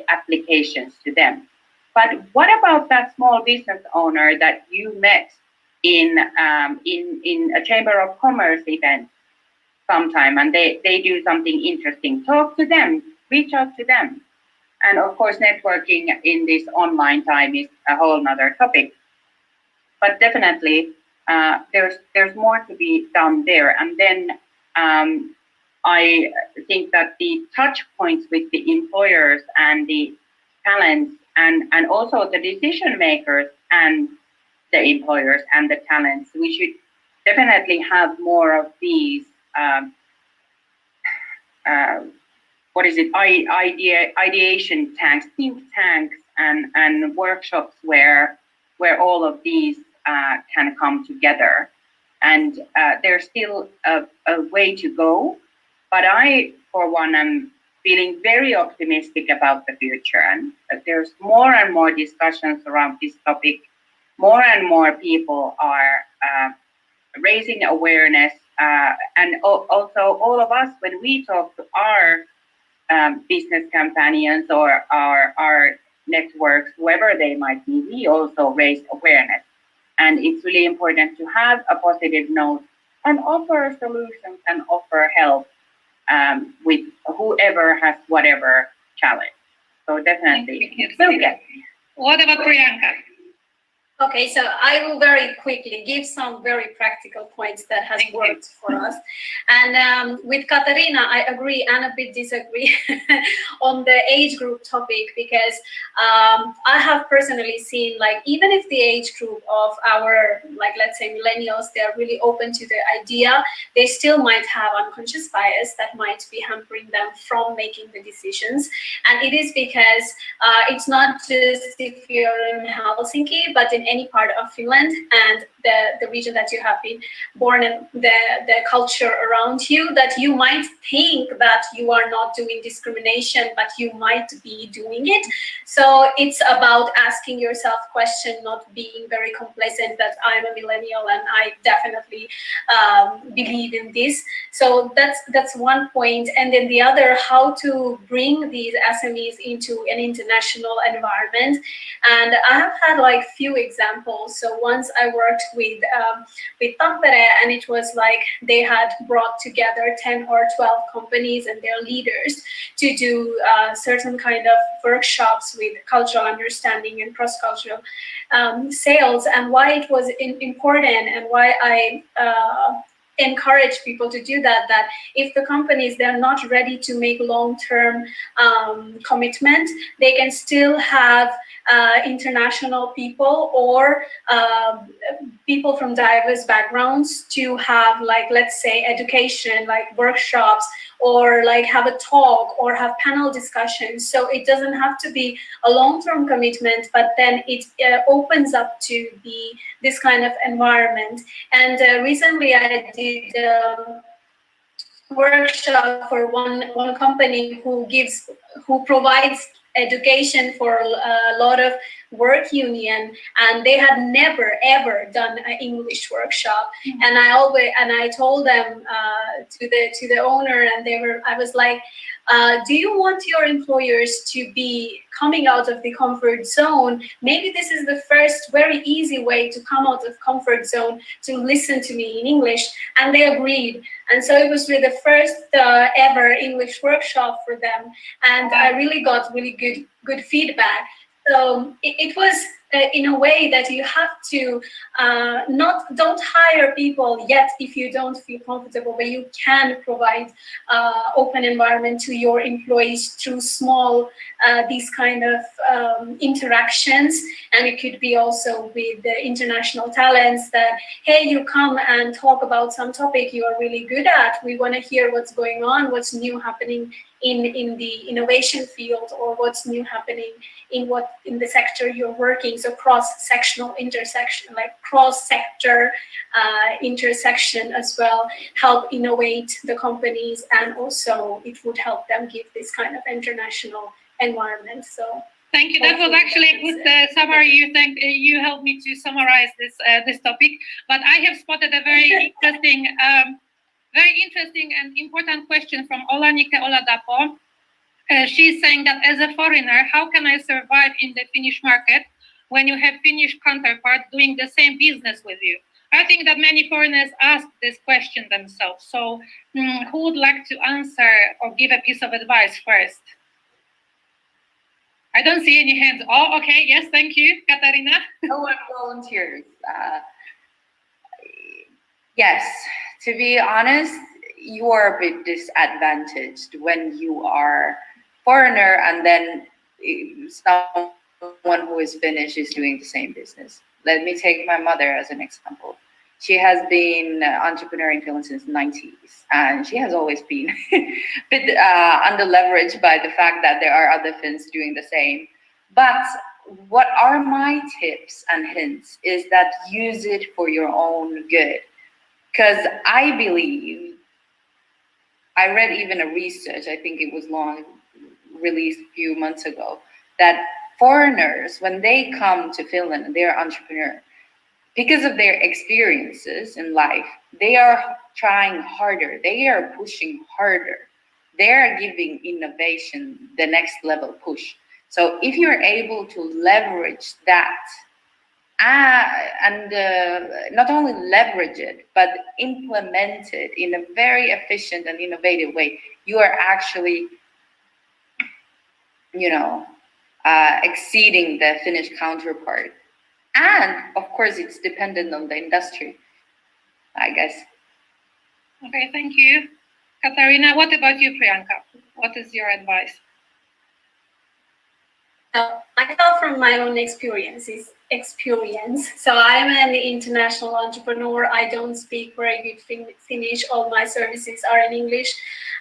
Speaker 4: applications to them. But what about that small business owner that you met in a Chamber of Commerce event sometime and they do something interesting? Talk to them, reach out to them. And of course, networking in this online time is a whole nother topic. But definitely, there's more to be done there. And then I think that the touch points with the employers and the talents and also the decision makers and the employers and the talents, we should definitely have more of these ideation tanks, think tanks and workshops where all of these can come together. And there's still a way to go, but I, for one, am feeling very optimistic about the future. And there's more and more discussions around this topic. More and more people are raising awareness. And also all of us, when we talk to our business companions or our networks, whoever they might be, we also raise awareness. And it's really important to have a positive note and offer solutions and offer help with whoever has whatever challenge. So definitely, we'll get.
Speaker 1: What about Priyanka?
Speaker 2: Okay, so I will very quickly give some very practical points that has worked for us. And with Katarina, I agree and a bit disagree on the age group topic, because I have personally seen, like, even if the age group of our, like, let's say millennials, they're really open to the idea, they still might have unconscious bias that might be hampering them from making the decisions. And it is because it's not just if you're in Helsinki, but in any part of Finland and the region that you have been born in, the culture around you, that you might think that you are not doing discrimination, but you might be doing it. So it's about asking yourself question, not being very complacent that I'm a millennial and I definitely believe in this. So that's one point. And then the other, how to bring these SMEs into an international environment. And I have had like few examples. So once I worked with Tampere, and it was like they had brought together 10 or 12 companies and their leaders to do certain kind of workshops with cultural understanding and cross-cultural sales. And why it was important, and why I encourage people to do that, that if the companies, they're not ready to make long-term commitment, they can still have international people or people from diverse backgrounds to have, like, let's say education, like workshops, or like have a talk or have panel discussions. So it doesn't have to be a long-term commitment, but then it opens up to be this kind of environment. And recently I did workshop for one company who provides education for a lot of work union, and they had never ever done an English workshop. And I told them to the owner, and I was like, do you want your employers to be coming out of the comfort zone? Maybe this is the first very easy way to come out of comfort zone, to listen to me in English. And they agreed. And so it was really the first ever English workshop for them. And I really got really good feedback. So it was in a way that you have to don't hire people yet if you don't feel comfortable, but you can provide open environment to your employees through small these kind of interactions. And it could be also with the international talents that, hey, you come and talk about some topic you are really good at. We want to hear what's going on, what's new happening in the innovation field, or what's new happening in the sector you're working. So cross-sectional intersection, like cross-sector intersection as well, help innovate the companies, and also it would help them give this kind of international environment. So
Speaker 1: thank you. That was actually a good summary. You helped me to summarize this topic. But I have spotted a very interesting and important question from Olanike Oladapo. She's saying that as a foreigner, how can I survive in the Finnish market when you have Finnish counterparts doing the same business with you? I think that many foreigners ask this question themselves. So who would like to answer or give a piece of advice first? I don't see any hands. Oh, okay. Yes, thank you, Katarina.
Speaker 5: No one volunteers. Yes, to be honest, you are a bit disadvantaged when you are foreigner and then someone who is Finnish is doing the same business. Let me take my mother as an example. She has been an entrepreneur in Finland since the 90s, and she has always been a bit under-leveraged by the fact that there are other Finns doing the same. But what are my tips and hints is that use it for your own good. Because I believe, I read even a research, I think it was released a few months ago, that foreigners, when they come to Finland and they're entrepreneur, because of their experiences in life, they are trying harder, they are pushing harder, they are giving innovation the next level push. So if you're able to leverage that, and not only leverage it, but implement it in a very efficient and innovative way, you are actually, exceeding the Finnish counterpart. And of course, it's dependent on the industry, I guess.
Speaker 1: Okay, thank you. Katarina, what about you, Priyanka? What is your advice?
Speaker 2: I tell from my own experience. So I'm an international entrepreneur. I don't speak very good Finnish. All my services are in English.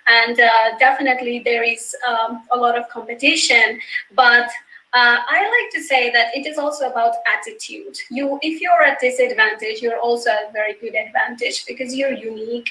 Speaker 2: And definitely there is a lot of competition, but I like to say that it is also about attitude. If you're at disadvantage, you're also at a very good advantage because you're unique.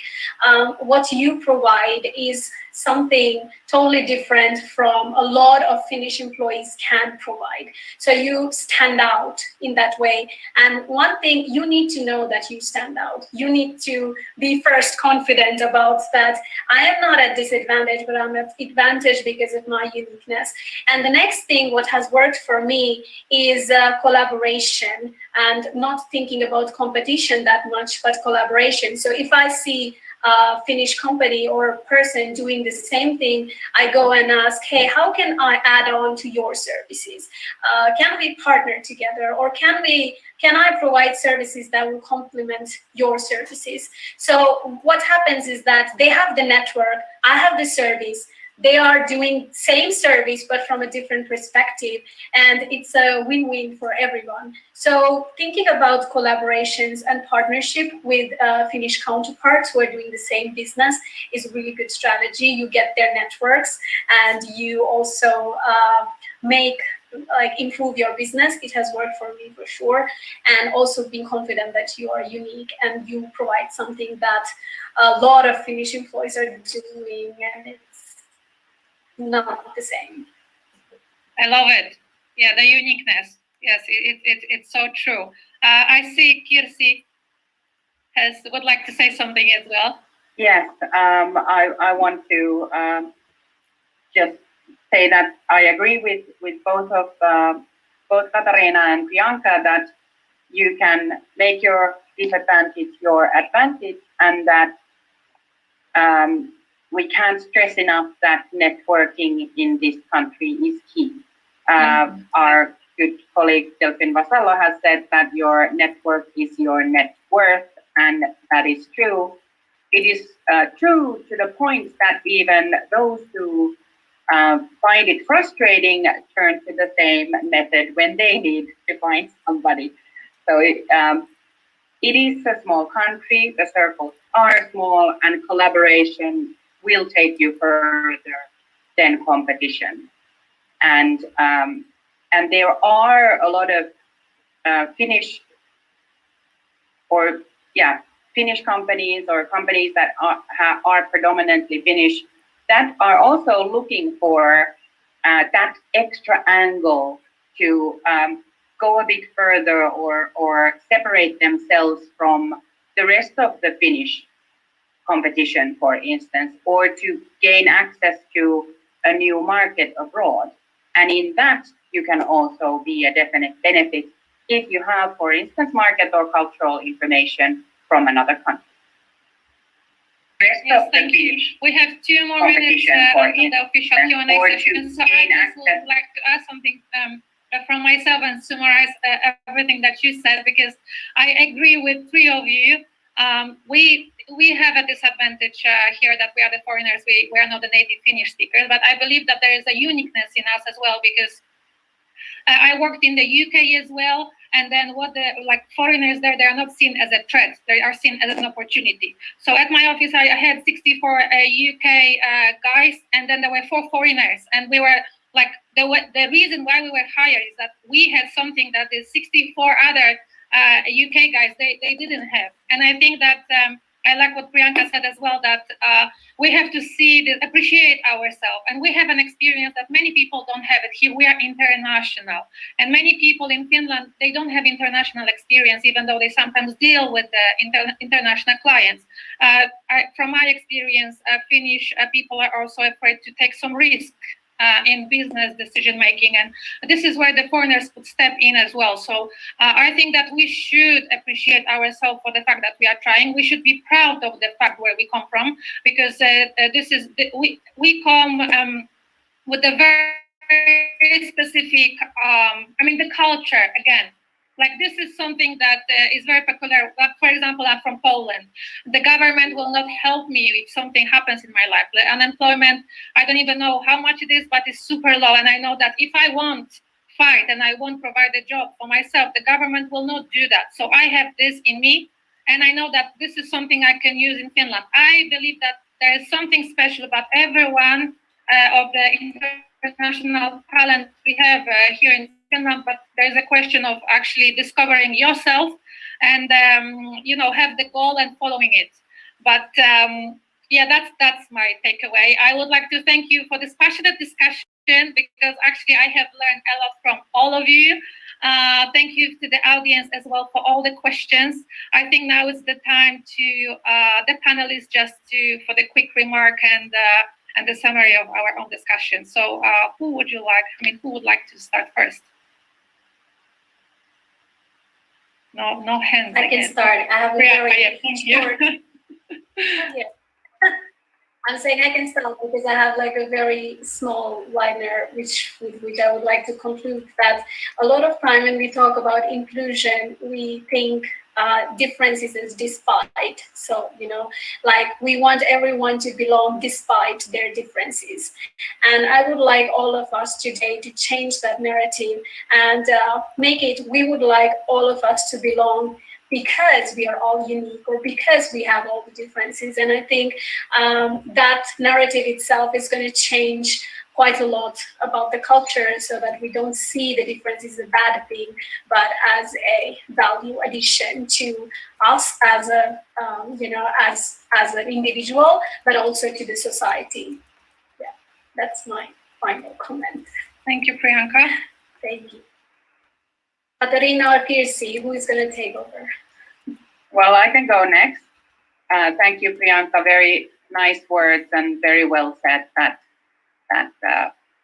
Speaker 2: What you provide is something totally different from a lot of Finnish employees can provide. So you stand out in that way. And one thing, you need to know that you stand out. You need to be first confident about that. I am not at disadvantage, but I'm at advantage because of my uniqueness. And the next thing, what has worked for me is collaboration and not thinking about competition that much, but collaboration. So if I see a Finnish company or person doing the same thing, I go and ask, hey, how can I add on to your services? Can we partner together, or can I provide services that will complement your services? So what happens is that they have the network, I have the service, they are doing same service but from a different perspective, and it's a win-win for everyone. So thinking about collaborations and partnership with Finnish counterparts who are doing the same business is a really good strategy. You get their networks and you also improve your business. It has worked for me for sure. And also being confident that you are unique and you provide something that a lot of Finnish employees are doing, and it's not the same.
Speaker 1: I love it. Yeah, the uniqueness. Yes, it's so true. I see Kirsi would like to say something as well.
Speaker 4: Yes, I want to just say that I agree with both Katarina and Priyanka that you can make your disadvantage your advantage, and that we can't stress enough that networking in this country is key. Our good colleague Delphine Vasallo has said that your network is your net worth, and that is true. It is true to the point that even those who find it frustrating turn to the same method when they need to find somebody. So it is a small country, the circles are small, and collaboration will take you further than competition. And there are a lot of Finnish companies or companies that are predominantly Finnish that are also looking for that extra angle to go a bit further or separate themselves from the rest of the Finnish competition, for instance, or to gain access to a new market abroad. And in that, you can also be a definite benefit if you have, for instance, market or cultural information from another country.
Speaker 1: Yes, thank you. We have 2 more minutes until the official Q&A session. So I just would like to add something from myself and summarize everything that you said, because I agree with 3 of you. We have a disadvantage here that we are the foreigners. We are not the native Finnish speakers, but I believe that there is a uniqueness in us as well, because I worked in the UK as well, and then foreigners there, they are not seen as a threat, they are seen as an opportunity. So at my office, I had 64 UK guys, and then there were 4 foreigners, and we were the reason why we were hired is that we had something that the 64 other UK guys they didn't have. And I think that I like what Priyanka said as well, that we have to appreciate ourselves, and we have an experience that many people don't have it here. We are international, and many people in Finland, they don't have international experience, even though they sometimes deal with international clients. From my experience, Finnish people are also afraid to take some risk in business decision making, and this is where the foreigners could step in as well. So I think that we should appreciate ourselves for the fact that we are trying. We should be proud of the fact where we come from, because we come with a very specific the culture again, Like this is something that is very peculiar. Like, for example, I'm from Poland. The government will not help me if something happens in my life. The unemployment, I don't even know how much it is, but it's super low. And I know that if I won't fight and I won't provide a job for myself, the government will not do that. So I have this in me, and I know that this is something I can use in Finland. I believe that there is something special about everyone of the international talent we have here in Finland, but there's a question of actually discovering yourself and have the goal and following it. But yeah, that's my takeaway. I would like to thank you for this passionate discussion, because actually I have learned a lot from all of you. Thank you to the audience as well for all the questions. I think now is the time to the panelists for the quick remark and the summary of our own discussion. So who would like to start first? No hands.
Speaker 2: I can start. I have a very
Speaker 1: thank you.
Speaker 2: Yeah. I'm saying I can start because I have like a very small liner with which I would like to conclude that a lot of time when we talk about inclusion, we think differences as despite. So, like we want everyone to belong despite their differences. And I would like all of us today to change that narrative and make it, we would like all of us to belong because we are all unique or because we have all the differences. And I think that narrative itself is going to change quite a lot about the culture, so that we don't see the difference as a bad thing, but as a value addition to us as as an individual, but also to the society. Yeah, that's my final comment.
Speaker 1: Thank you, Priyanka.
Speaker 2: Thank you. Katarina or Kirsi, who is going to take over?
Speaker 4: Well, I can go next. Thank you, Priyanka. Very nice words and very well said that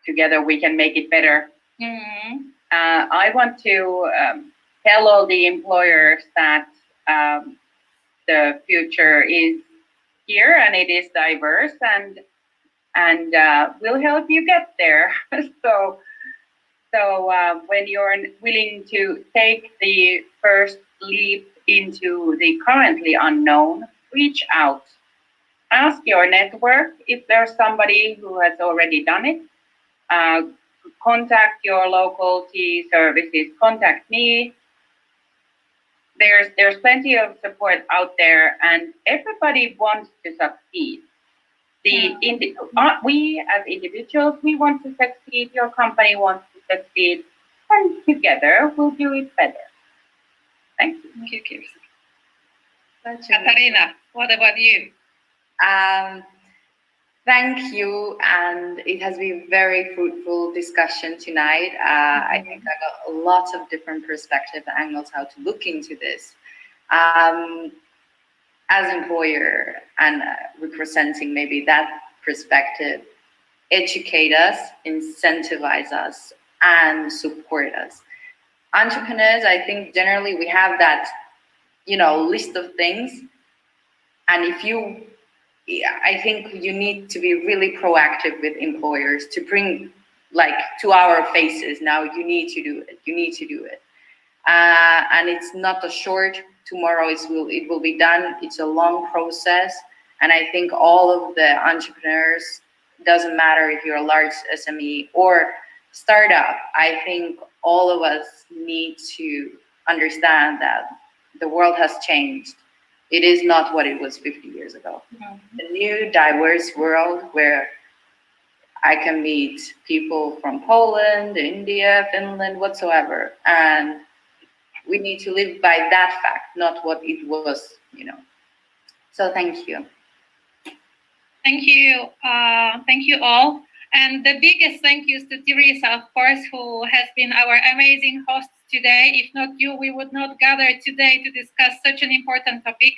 Speaker 4: together we can make it better.
Speaker 1: Mm-hmm.
Speaker 4: I want to tell all the employers that the future is here and it is diverse and we'll help you get there. So when you're willing to take the first leap into the currently unknown, reach out. Ask your network if there's somebody who has already done it. Contact your local TE services. Contact me. There's plenty of support out there, and everybody wants to succeed. We as individuals, we want to succeed. Your company wants to succeed, and together we'll do it better. Thank you.
Speaker 1: Thank you, Kirsi. Katarina, what about you?
Speaker 5: Thank you, and it has been a very fruitful discussion tonight. I think I got lots of different perspectives and angles how to look into this. As employer and representing maybe that perspective, educate us, incentivize us, and support us. Entrepreneurs, I think generally we have that, list of things, and I think you need to be really proactive with employers to bring to our faces. Now you need to do it. You need to do it, and it's not a short. Tomorrow it will be done. It's a long process, and I think all of the entrepreneurs, doesn't matter if you're a large SME or startup. I think all of us need to understand that the world has changed. It is not what it was 50 years ago. Mm-hmm. A new, diverse world where I can meet people from Poland, India, Finland, whatsoever. And we need to live by that fact, not what it was, So thank you.
Speaker 1: Thank you. Thank you all. And the biggest thank yous to Teresa, of course, who has been our amazing host today. If not you, we would not gather today to discuss such an important topic.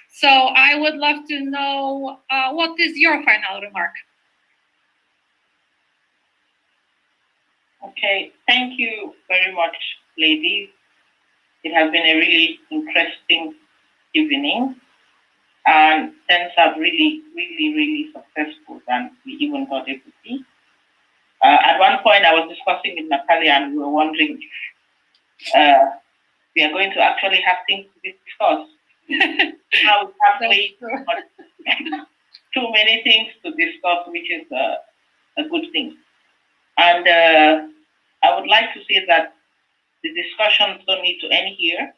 Speaker 1: So I would love to know what is your final remark?
Speaker 3: Okay, thank you very much, ladies. It has been a really interesting evening, and turns out really, really, really successful than we even thought it would be. At one point, I was discussing with Natalia, and we were wondering we are going to actually have things to discuss. Now we have way too many things to discuss, which is a good thing. And I would like to say that the discussions don't need to end here.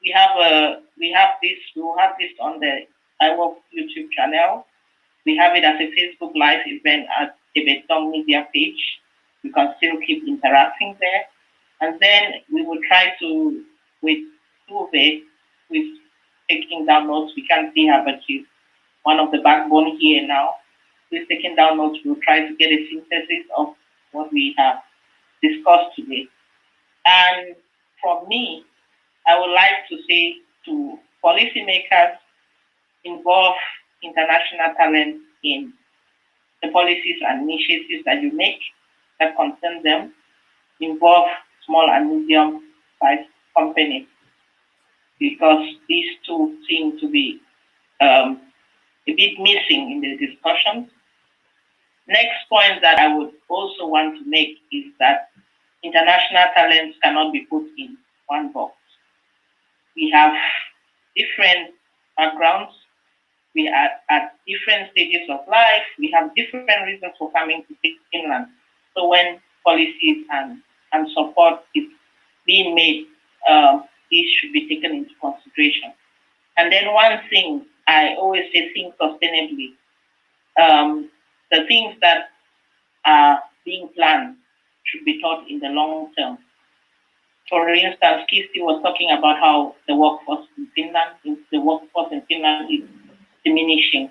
Speaker 3: We will have this on the iWork YouTube channel. We have it as a Facebook Live event at the Betong Media page. You can still keep interacting there. And then we will try to, with Tuve, with taking down notes. We can't see her, but she's one of the backbone here now. With taking down notes, we'll try to get a synthesis of what we have discussed today. And from me, I would like to say to policymakers, involve international talent in the policies and initiatives that you make that concern them. Involve small and medium-sized companies, because these two seem to be a bit missing in the discussions. Next point that I would also want to make is that international talents cannot be put in one box. We have different backgrounds. We are at different stages of life. We have different reasons for coming to Finland. So when policies and support is being made, these should be taken into consideration. And then one thing, I always say think sustainably. The things that are being planned should be thought in the long term. For instance, Kirsty was talking about how the workforce in Finland is diminishing.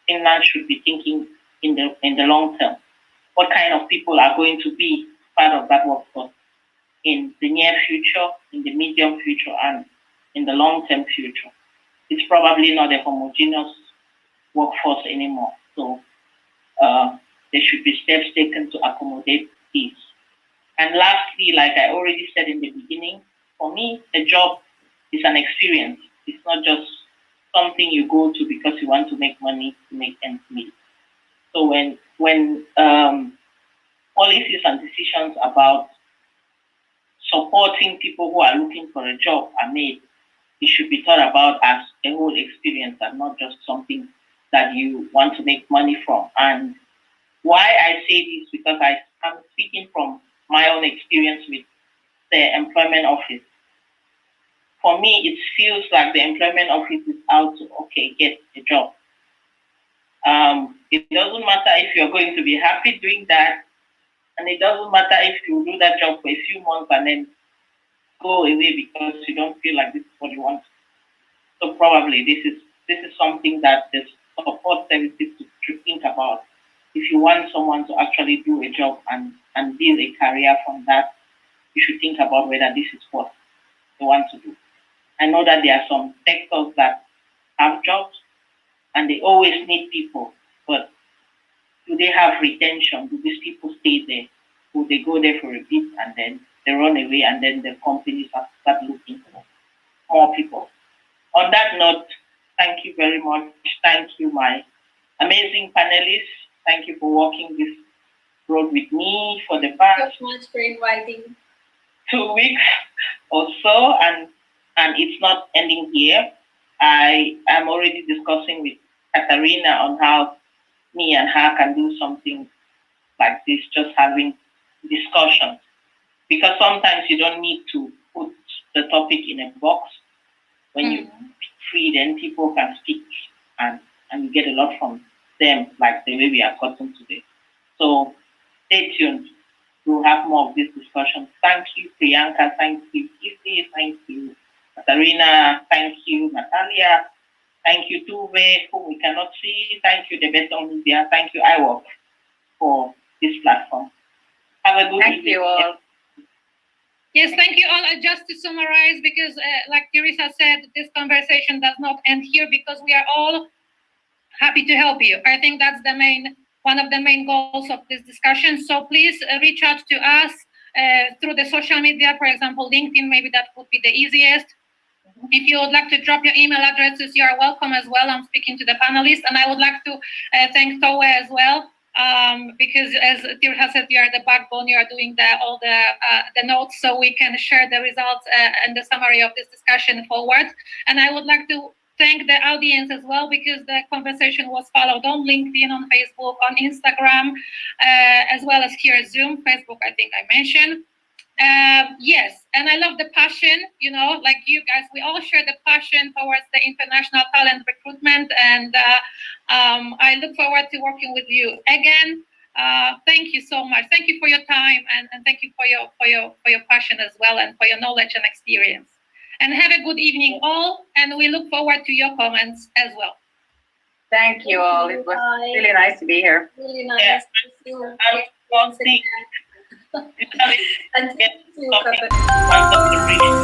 Speaker 3: Finland should be thinking in the long term. What kind of people are going to be part of that workforce in the near future, in the medium future, and in the long-term future? It's probably not a homogeneous workforce anymore. So there should be steps taken to accommodate these. And lastly, like I already said in the beginning, for me, a job is an experience. It's not just something you go to because you want to make money to make ends meet. So when policies and decisions about supporting people who are looking for a job are made, it should be thought about as a whole experience and not just something that you want to make money from. And why I say this, because I'm speaking from my own experience with the employment office. For me, it feels like the employment office is out to, get a job. It doesn't matter if you're going to be happy doing that, and it doesn't matter if you do that job for a few months and then go away because you don't feel like this is what you want. So probably this is something that the support services should think about. If you want someone to actually do a job and build a career from that, you should think about whether this is what they want to do. I know that there are some sectors that have jobs and they always need people, but do they have retention? Do these people stay there? Will they go there for a bit and then they run away and then the companies start looking for more people? On that note, thank you very much. Thank you, my amazing panelists. Thank you for walking this road with me for the past
Speaker 2: Thank you so much for inviting.
Speaker 3: 2 weeks or so, and it's not ending here. I am already discussing with Katarina on how me and her can do something like this, just having discussions. Because sometimes you don't need to put the topic in a box. When you free, then people can speak and you get a lot from them, like the way we are gotten today. So stay tuned. We'll have more of this discussion. Thank you, Priyanka. Thank you, Kisi. Thank you, Katarina. Thank you, Natalia. Thank you, Tuve, whom we cannot see. Thank you, the Betong Media. Thank you, iWork, for this platform. Have a good evening.
Speaker 5: Thank you all.
Speaker 1: Yes, thank you all. Just to summarize, because like Teresa said, this conversation does not end here because we are all happy to help you. I think that's one of the main goals of this discussion. So please reach out to us through the social media, for example, LinkedIn, maybe that would be the easiest. If you would like to drop your email addresses, you are welcome as well. I'm speaking to the panelists, and I would like to thank Towe as well because as Tirha said, you are the backbone, you are doing all the notes, so we can share the results and the summary of this discussion forward. And I would like to thank the audience as well, because the conversation was followed on LinkedIn, on Facebook, on Instagram, as well as here at Zoom. Facebook, I think I mentioned. Yes, and I love the passion, like you guys, we all share the passion towards the international talent recruitment, and I look forward to working with you again. Thank you so much. Thank you for your time, and thank you for your passion as well, and for your knowledge and experience. And have a good evening all, and we look forward to your comments as well.
Speaker 4: Thank you all. It was really nice to be here.
Speaker 2: Really nice
Speaker 3: Yeah.
Speaker 2: to see you.
Speaker 3: And one thing,
Speaker 2: And thank you, Katharina.
Speaker 3: one of the reasons